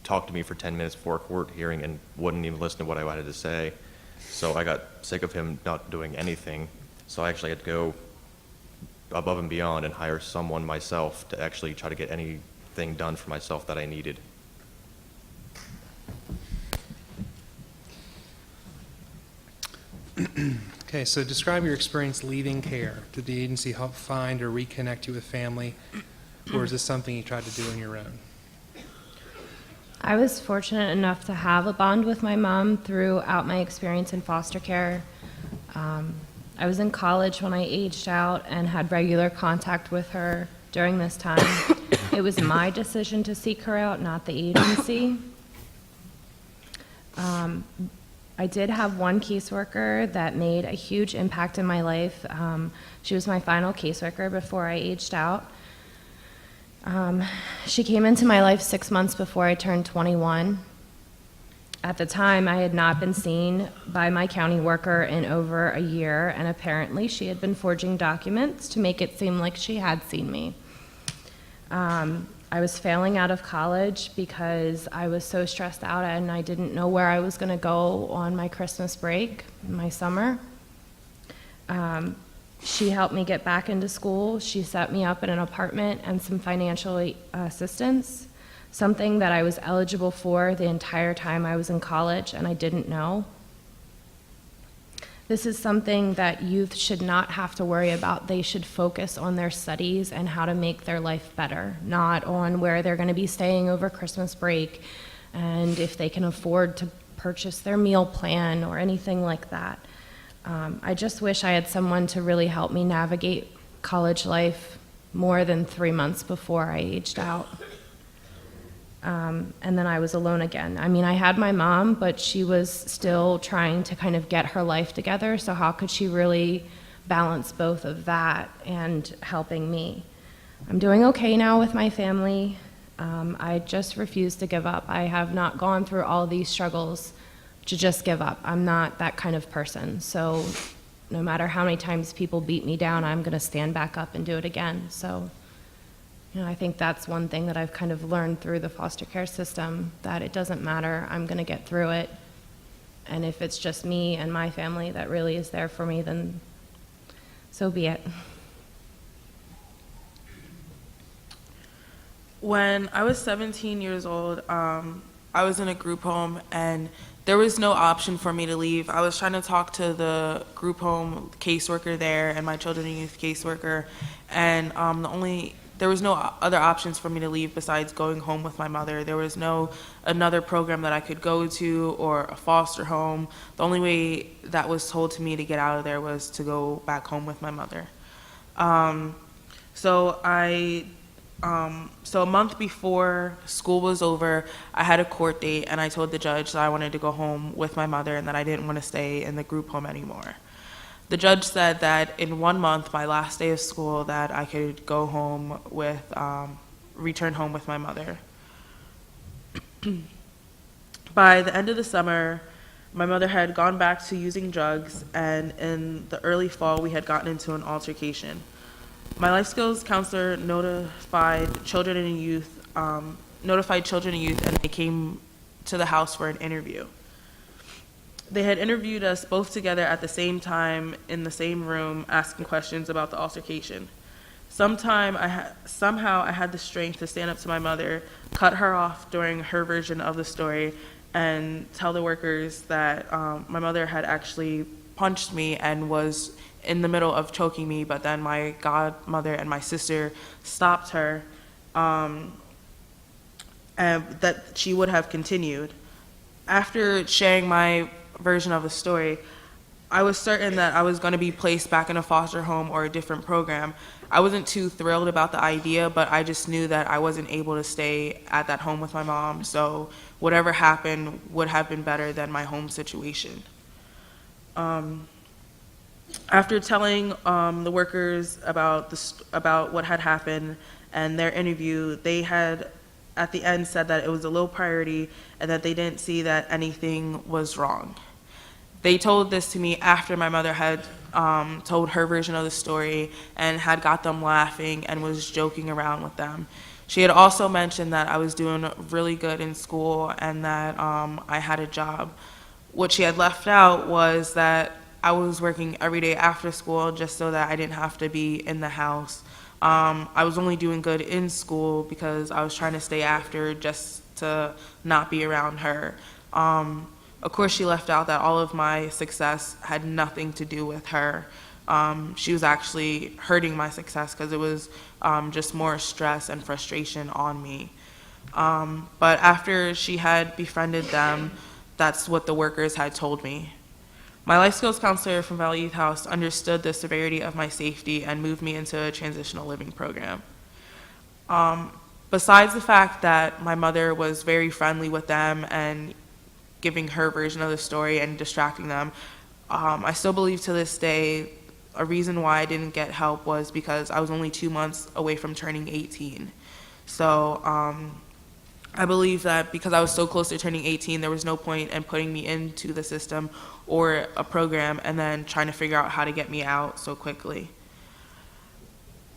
talked to me for 10 minutes before a court hearing and wouldn't even listen to what I had to say. So I got sick of him not doing anything. So I actually had to go above and beyond and hire someone myself to actually try to get anything done for myself that I needed. Okay, so describe your experience leaving care. Did the agency help find or reconnect you with family, or is this something you tried to do on your own? I was fortunate enough to have a bond with my mom throughout my experience in foster care. I was in college when I aged out and had regular contact with her during this time. It was my decision to seek her out, not the agency. I did have one caseworker that made a huge impact in my life. She was my final caseworker before I aged out. She came into my life 6 months before I turned 21. At the time, I had not been seen by my county worker in over a year, and apparently she had been forging documents to make it seem like she had seen me. I was failing out of college because I was so stressed out and I didn't know where I was going to go on my Christmas break, my summer. She helped me get back into school. She set me up in an apartment and some financial assistance, something that I was eligible for the entire time I was in college and I didn't know. This is something that youth should not have to worry about. They should focus on their studies and how to make their life better, not on where they're going to be staying over Christmas break and if they can afford to purchase their meal plan or anything like that. I just wish I had someone to really help me navigate college life more than 3 months before I aged out. And then I was alone again. I mean, I had my mom, but she was still trying to kind of get her life together, so how could she really balance both of that and helping me? I'm doing okay now with my family. I just refuse to give up. I have not gone through all these struggles to just give up. I'm not that kind of person. So no matter how many times people beat me down, I'm going to stand back up and do it again. So, you know, I think that's one thing that I've kind of learned through the foster care system, that it doesn't matter. I'm going to get through it. And if it's just me and my family that really is there for me, then so be it. When I was 17 years old, I was in a group home and there was no option for me to leave. I was trying to talk to the group home caseworker there and my children and youth caseworker, and there was no other options for me to leave besides going home with my mother. There was no another program that I could go to or a foster home. The only way that was told to me to get out of there was to go back home with my mother. So a month before school was over, I had a court date and I told the judge that I wanted to go home with my mother and that I didn't want to stay in the group home anymore. The judge said that in 1 month, my last day of school, that I could go home with, return home with my mother. By the end of the summer, my mother had gone back to using drugs, and in the early fall, we had gotten into an altercation. My life skills counselor notified children and youth, and they came to the house for an interview. They had interviewed us both together at the same time in the same room, asking questions about the altercation. Somehow I had the strength to stand up to my mother, cut her off during her version of the story, and tell the workers that my mother had actually punched me and was in the middle of choking me, but then my godmother and my sister stopped her, and that she would have continued. After sharing my version of the story, I was certain that I was going to be placed back in a foster home or a different program. I wasn't too thrilled about the idea, but I just knew that I wasn't able to stay at that home with my mom, so whatever happened would have been better than my home situation. After telling the workers about what had happened and their interview, they had at the end said that it was a low priority and that they didn't see that anything was wrong. They told this to me after my mother had told her version of the story and had got them laughing and was joking around with them. She had also mentioned that I was doing really good in school and that I had a job. What she had left out was that I was working every day after school just so that I didn't have to be in the house. I was only doing good in school because I was trying to stay after just to not be around her. Of course, she left out that all of my success had nothing to do with her. She was actually hurting my success because it was just more stress and frustration on me. But after she had befriended them, that's what the workers had told me. My life skills counselor from Valley Youth House understood the severity of my safety and moved me into a transitional living program. Besides the fact that my mother was very friendly with them and giving her version of the story and distracting them, I still believe to this day a reason why I didn't get help was because I was only 2 months away from turning 18. So I believe that because I was so close to turning 18, there was no point in putting me into the system or a program and then trying to figure out how to get me out so quickly.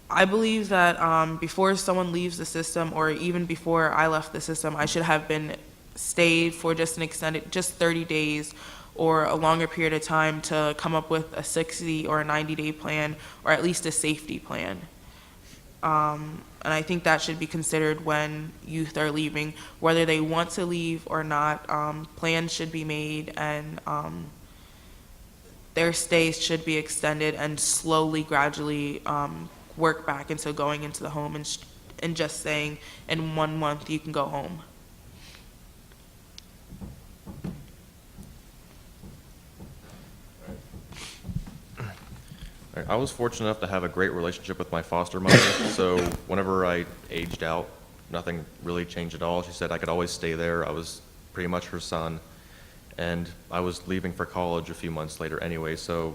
I believe that before someone leaves the system, or even before I left the system, I should have been stayed for just an extended, just 30 days or a longer period of time to come up with a 60 or a 90-day plan, or at least a safety plan. And I think that should be considered when youth are leaving, whether they want to leave or not. Plans should be made, and their stays should be extended and slowly, gradually work back into going into the home and just saying in 1 month you can go home. I was fortunate enough to have a great relationship with my foster mother, so whenever I aged out, nothing really changed at all. She said I could always stay there. I was pretty much her son, and I was leaving for college a few months later anyway, so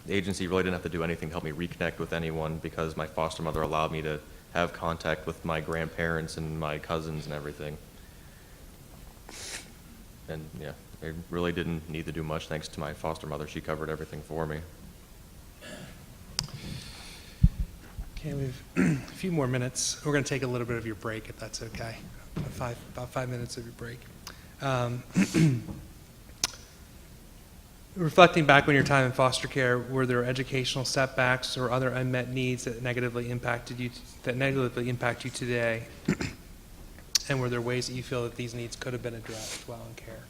the agency really didn't have to do anything to help me reconnect with anyone because my foster mother allowed me to have contact with my grandparents and my cousins and everything. And yeah, I really didn't need to do much thanks to my foster mother. She covered everything for me. Okay, we have a few more minutes. We're going to take a little bit of your break, if that's okay. About 5 minutes of your break. Reflecting back on your time in foster care, were there educational setbacks or other unmet needs that negatively impacted you impact you today? And were there ways that you feel that these needs could have been addressed while in care?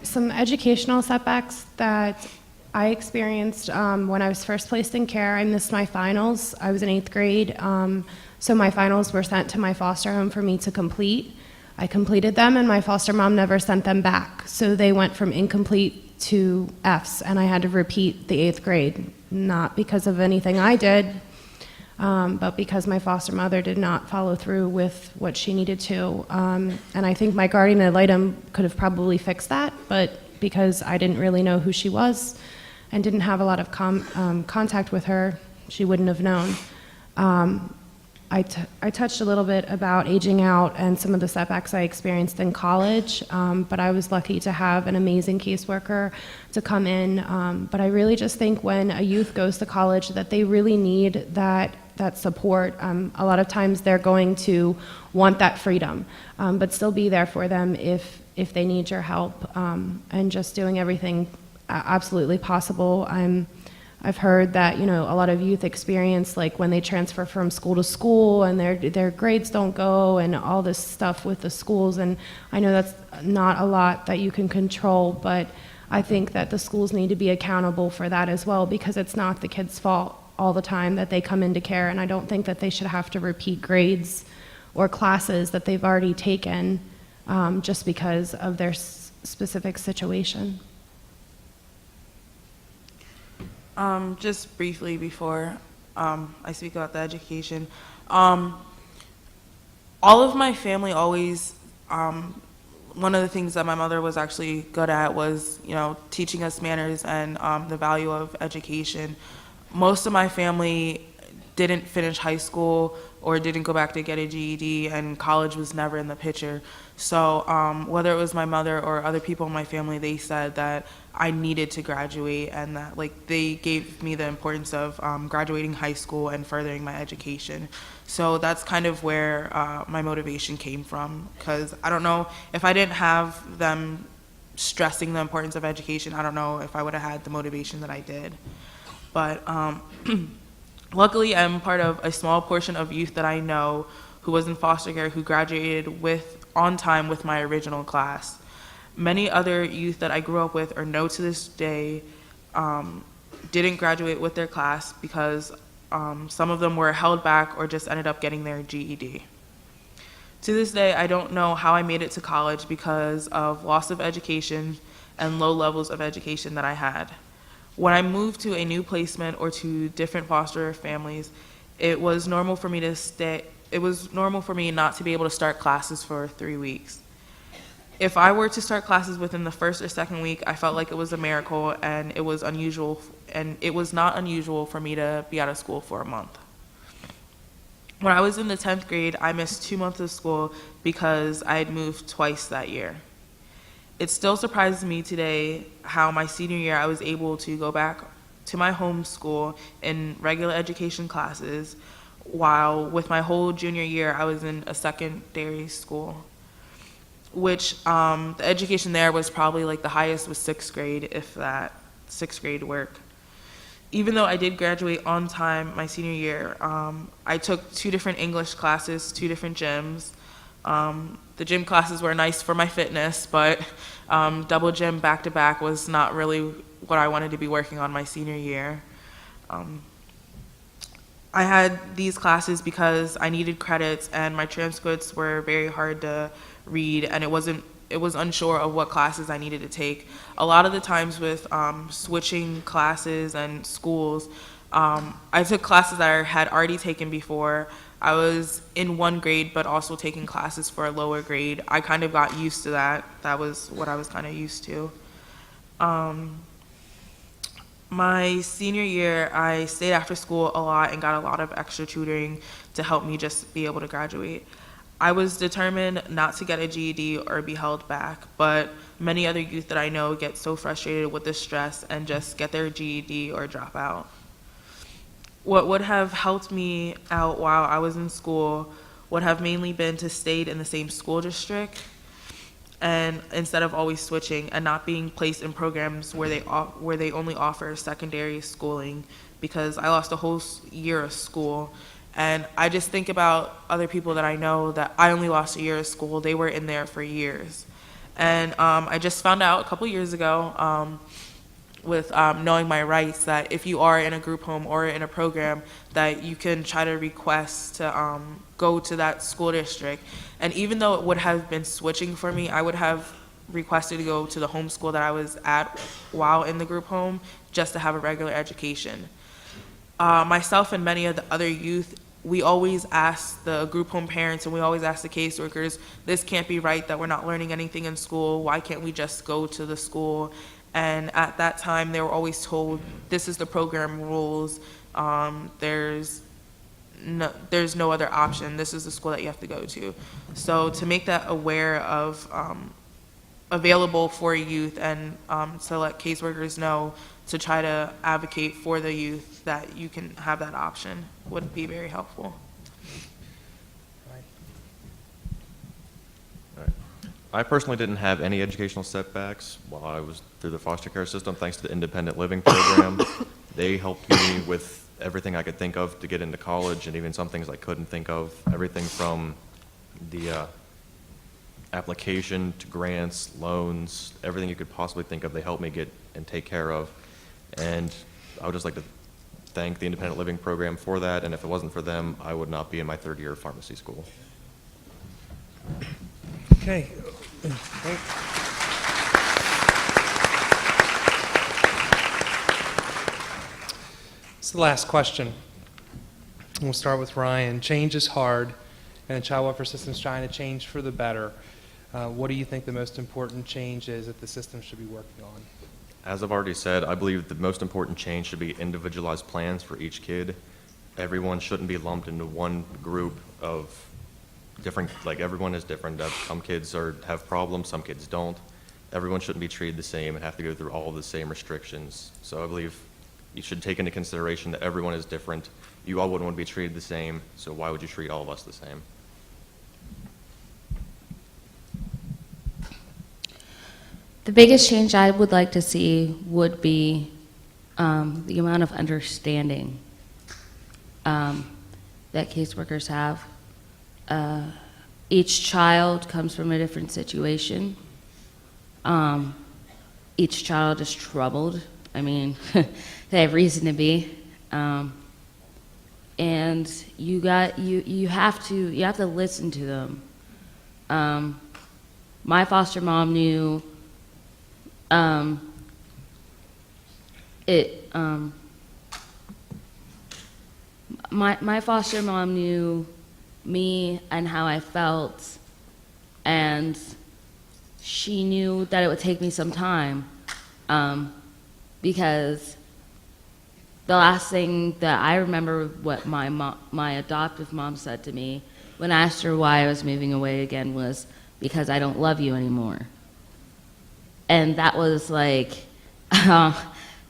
Some educational setbacks that I experienced when I was first placed in care. I missed my finals. I was in 8th grade, so my finals were sent to my foster home for me to complete. I completed them, and my foster mom never sent them back. So they went from incomplete to Fs, and I had to repeat the 8th grade, not because of anything I did, but because my foster mother did not follow through with what she needed to. And I think my guardian ad litem could have probably fixed that, but because I didn't really know who she was and didn't have a lot of contact with her, she wouldn't have known. I touched a little bit about aging out and some of the setbacks I experienced in college, but I was lucky to have an amazing caseworker to come in. But I really just think when a youth goes to college that they really need that support. A lot of times they're going to want that freedom, but still be there for them if they need your help, and just doing everything absolutely possible. I've heard that, a lot of youth experience, like when they transfer from school to school and their grades don't go and all this stuff with the schools, and I know that's not a lot that you can control, but I think that the schools need to be accountable for that as well, because it's not the kids' fault all the time that they come into care, and I don't think that they should have to repeat grades or classes that they've already taken just because of their specific situation. Just briefly before I speak about the education, all of my family always one of the things that my mother was actually good at was, teaching us manners and the value of education. Most of my family didn't finish high school or didn't go back to get a GED, and college was never in the picture. So whether it was my mother or other people in my family, they said that I needed to graduate, and that they gave me the importance of graduating high school and furthering my education. So that's kind of where my motivation came from, because I don't know, if I didn't have them stressing the importance of education, I don't know if I would have had the motivation that I did. But luckily, I'm part of a small portion of youth that I know who was in foster care who graduated on time with my original class. Many other youth that I grew up with or know to this day didn't graduate with their class because some of them were held back or just ended up getting their GED. To this day, I don't know how I made it to college because of loss of education and low levels of education that I had. When I moved to a new placement or to different foster families, it was normal for me not to be able to start classes for 3 weeks. If I were to start classes within the first or second week, I felt like it was a miracle, and it was not unusual for me to be out of school for a month. When I was in the 10th grade, I missed 2 months of school because I had moved twice that year. It still surprises me today how my senior year I was able to go back to my home school in regular education classes, while with my whole junior year I was in a secondary school, which the education there was probably the highest was 6th grade, if that, 6th grade work. Even though I did graduate on time my senior year, I took 2 different English classes, 2 different gyms. The gym classes were nice for my fitness, but double gym back-to-back was not really what I wanted to be working on my senior year. I had these classes because I needed credits, and my transcripts were very hard to read, and it was unsure of what classes I needed to take. A lot of the times with switching classes and schools, I took classes that I had already taken before. I was in 1 grade, but also taking classes for a lower grade. I kind of got used to that. That was what I was kind of used to. My senior year, I stayed after school a lot and got a lot of extra tutoring to help me just be able to graduate. I was determined not to get a GED or be held back, but many other youth that I know get so frustrated with the stress and just get their GED or drop out. What would have helped me out while I was in school would have mainly been to stay in the same school district, and instead of always switching and not being placed in programs where they only offer secondary schooling, because I lost a whole year of school. And I just think about other people that I know that I only lost a year of school. They were in there for years. And I just found out a couple years ago with knowing my rights that if you are in a group home or in a program, that you can try to request to go to that school district. And even though it would have been switching for me, I would have requested to go to the home school that I was at while in the group home just to have a regular education. Myself and many of the other youth, we always ask the group home parents and we always ask the caseworkers, this can't be right that we're not learning anything in school. Why can't we just go to the school? And at that time, they were always told, this is the program rules. There's no other option. This is the school that you have to go to. So to make that aware of available for youth, and to let caseworkers know to try to advocate for the youth that you can have that option would be very helpful. All right. I personally didn't have any educational setbacks while I was through the foster care system, thanks to the independent living program. They helped me with everything I could think of to get into college, and even some things I couldn't think of. Everything from the application to grants, loans, everything you could possibly think of, they helped me get and take care of. And I would just like to thank the independent living program for that, and if it wasn't for them, I would not be in my 3rd year of pharmacy school. Okay. It's the last question. We'll start with Ryan. Change is hard, and the child welfare system is trying to change for the better. What do you think the most important change is that the system should be working on? As I've already said, I believe the most important change should be individualized plans for each kid. Everyone shouldn't be lumped into one group of different, like everyone is different. Some kids have problems, some kids don't. Everyone shouldn't be treated the same and have to go through all of the same restrictions. So I believe you should take into consideration that everyone is different. You all wouldn't want to be treated the same, so why would you treat all of us the same? The biggest change I would like to see would be the amount of understanding that caseworkers have. Each child comes from a different situation. Each child is troubled. I mean, they have reason to be. And you have to listen to them. My foster mom knew my foster mom knew me and how I felt, and she knew that it would take me some time, because the last thing that I remember what my adoptive mom said to me when I asked her why I was moving away again was, because I don't love you anymore. And that was like, that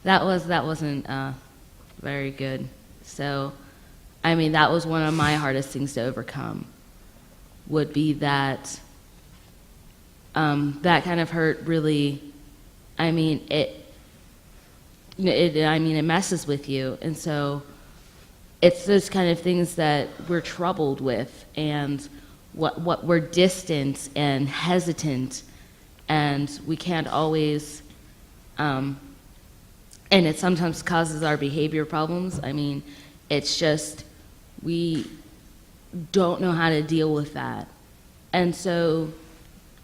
wasn't very good. So, I mean, that was one of my hardest things to overcome, would be that, that kind of hurt really, I mean, it messes with you. And so it's those kind of things that we're troubled with, and what we're distant and hesitant, and we can't always, and it sometimes causes our behavior problems. I mean, it's just, we don't know how to deal with that. And so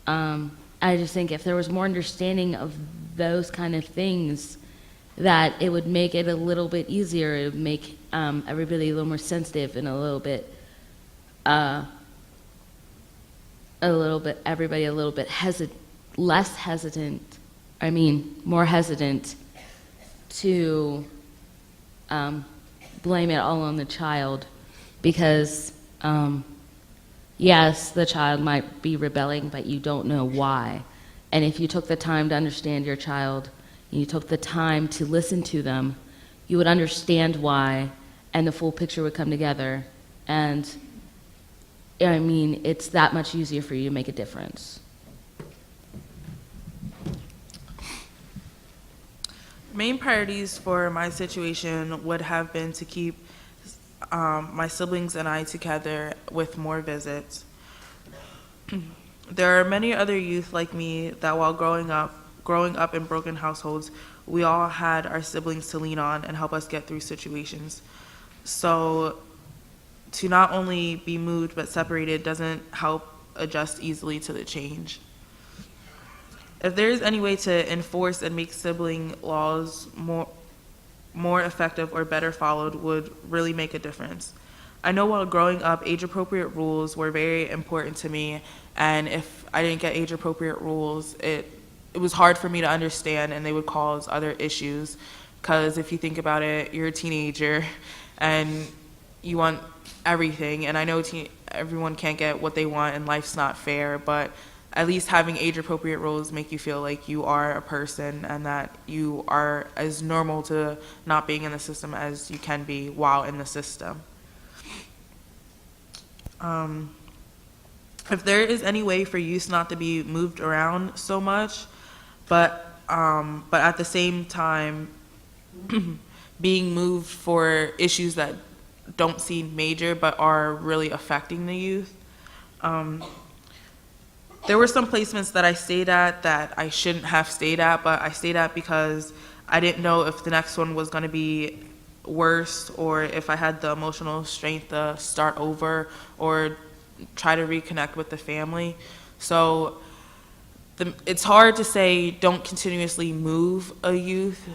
I just think if there was more understanding of those kind of things, that it would make it a little bit easier. It would make everybody a little more sensitive and everybody a little bit less hesitant, more hesitant to blame it all on the child, because yes, the child might be rebelling, but you don't know why. And if you took the time to understand your child, and you took the time to listen to them, you would understand why, and the full picture would come together. And I mean, it's that much easier for you to make a difference. Main priorities for my situation would have been to keep my siblings and I together with more visits. There are many other youth like me that while growing up in broken households, we all had our siblings to lean on and help us get through situations. So to not only be moved but separated doesn't help adjust easily to the change. If there is any way to enforce and make sibling laws more effective or better followed, would really make a difference. I know while growing up, age-appropriate rules were very important to me, and if I didn't get age-appropriate rules, it was hard for me to understand, and they would cause other issues. Because if you think about it, you're a teenager, and you want everything, and I know everyone can't get what they want, and life's not fair, but at least having age-appropriate rules make you feel like you are a person, and that you are as normal to not being in the system as you can be while in the system. If there is any way for youth not to be moved around so much, but at the same time being moved for issues that don't seem major but are really affecting the youth. There were some placements that I stayed at that I shouldn't have stayed at, but I stayed at because I didn't know if the next one was going to be worse, or if I had the emotional strength to start over or try to reconnect with the family. So it's hard to say don't continuously move a youth.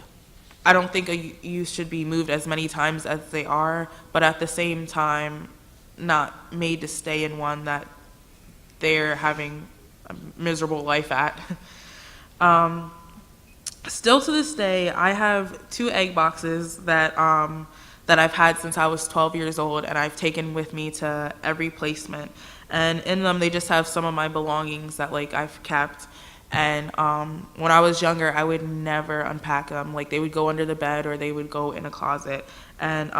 I don't think a youth should be moved as many times as they are, but at the same time, not made to stay in one that they're having miserable life at. Still to this day, I have 2 egg boxes that I've had since I was 12 years old, and I've taken with me to every placement. And in them, they just have some of my belongings that like I've kept. And when I was younger, I would never unpack them. Like they would go under the bed or they would go in a closet. And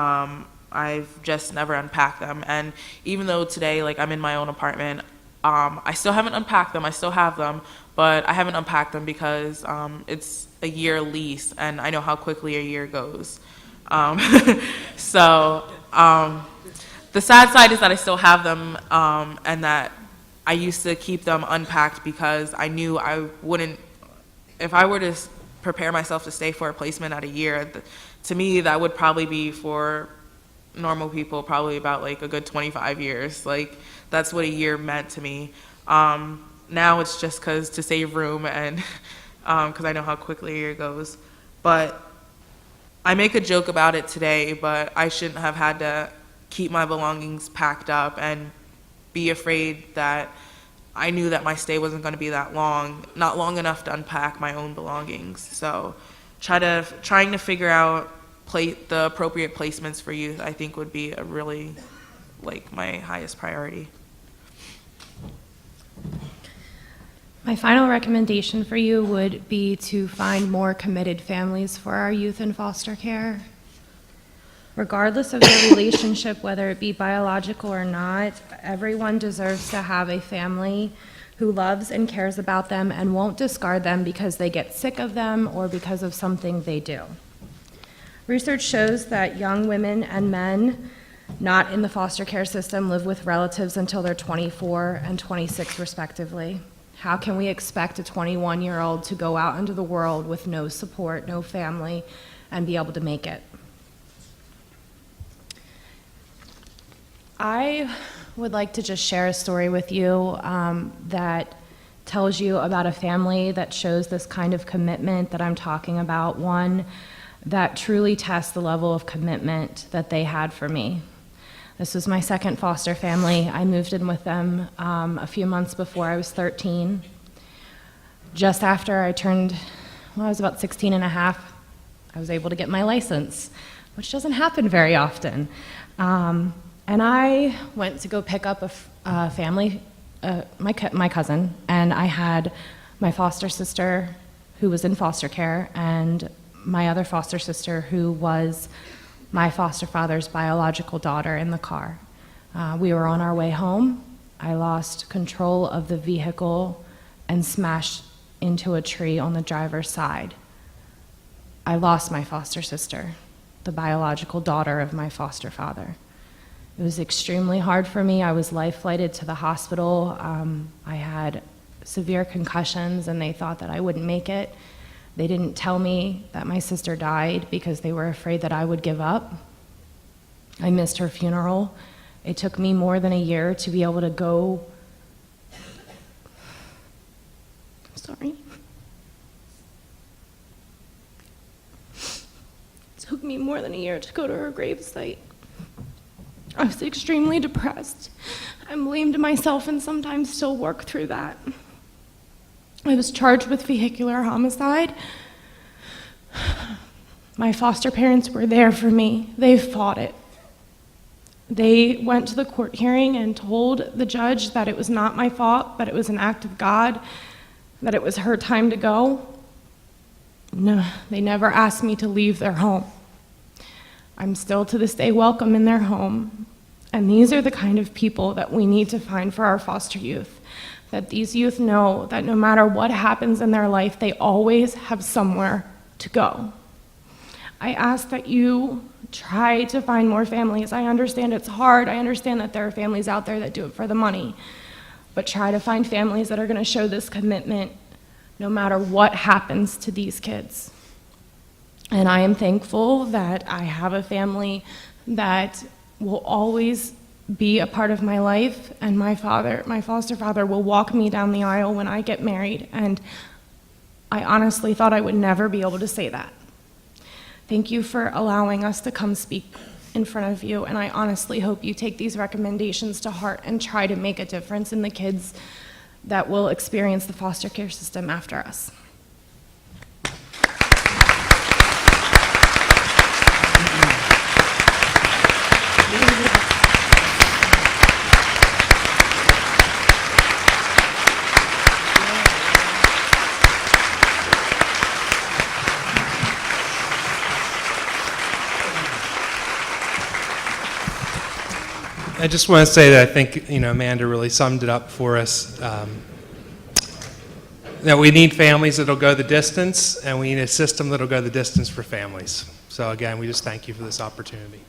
I've just never unpacked them. And even though today, like I'm in my own apartment, I still haven't unpacked them. I still have them, but I haven't unpacked them because it's a year lease, and I know how quickly a year goes. So the sad side is that I still have them, and that I used to keep them unpacked because I knew I wouldn't, if I were to prepare myself to stay for a placement at a year, to me that would probably be for normal people probably about like a good 25 years. Like that's what a year meant to me. Now it's just because to save room and because I know how quickly a year goes. But I make a joke about it today, but I shouldn't have had to keep my belongings packed up and be afraid that I knew that my stay wasn't going to be that long, not long enough to unpack my own belongings. So trying to figure out the appropriate placements for youth, I think would be a really like my highest priority. My final recommendation for you would be to find more committed families for our youth in foster care. Regardless of their relationship, whether it be biological or not, everyone deserves to have a family who loves and cares about them and won't discard them because they get sick of them or because of something they do. Research shows that young women and men not in the foster care system live with relatives until they're 24 and 26 respectively. How can we expect a 21-year-old to go out into the world with no support, no family, and be able to make it? I would like to just share a story with you that tells you about a family that shows this kind of commitment that I'm talking about, one that truly tests the level of commitment that they had for me. This was my second foster family. I moved in with them a few months before I was 13. Just after I turned, well, I was about 16 and a half, I was able to get my license, which doesn't happen very often. And I went to go pick up a family, my cousin, and I had my foster sister who was in foster care and my other foster sister who was my foster father's biological daughter in the car. We were on our way home. I lost control of the vehicle and smashed into a tree on the driver's side. I lost my foster sister, the biological daughter of my foster father. It was extremely hard for me. I was life-flighted to the hospital. I had severe concussions and they thought that I wouldn't make it. They didn't tell me that my sister died because they were afraid that I would give up. I missed her funeral. It took me more than a year to be able to go. Sorry. It took me more than a year to go to her gravesite. I was extremely depressed. I blamed myself and sometimes still work through that. I was charged with vehicular homicide. My foster parents were there for me. They fought it. They went to the court hearing and told the judge that it was not my fault, but it was an act of God, that it was her time to go. No, they never asked me to leave their home. I'm still to this day welcome in their home. And these are the kind of people that we need to find for our foster youth. That these youth know that no matter what happens in their life, they always have somewhere to go. I ask that you try to find more families. I understand it's hard. I understand that there are families out there that do it for the money. But try to find families that are going to show this commitment no matter what happens to these kids. And I am thankful that I have a family that will always be a part of my life, and my foster father will walk me down the aisle when I get married, and I honestly thought I would never be able to say that. Thank you for allowing us to come speak in front of you, and I honestly hope you take these recommendations to heart and try to make a difference in the kids that will experience the foster care system after us. I just want to say that I think, Amanda really summed it up for us. That we need families that'll go the distance, and we need a system that'll go the distance for families. So again, we just thank you for this opportunity.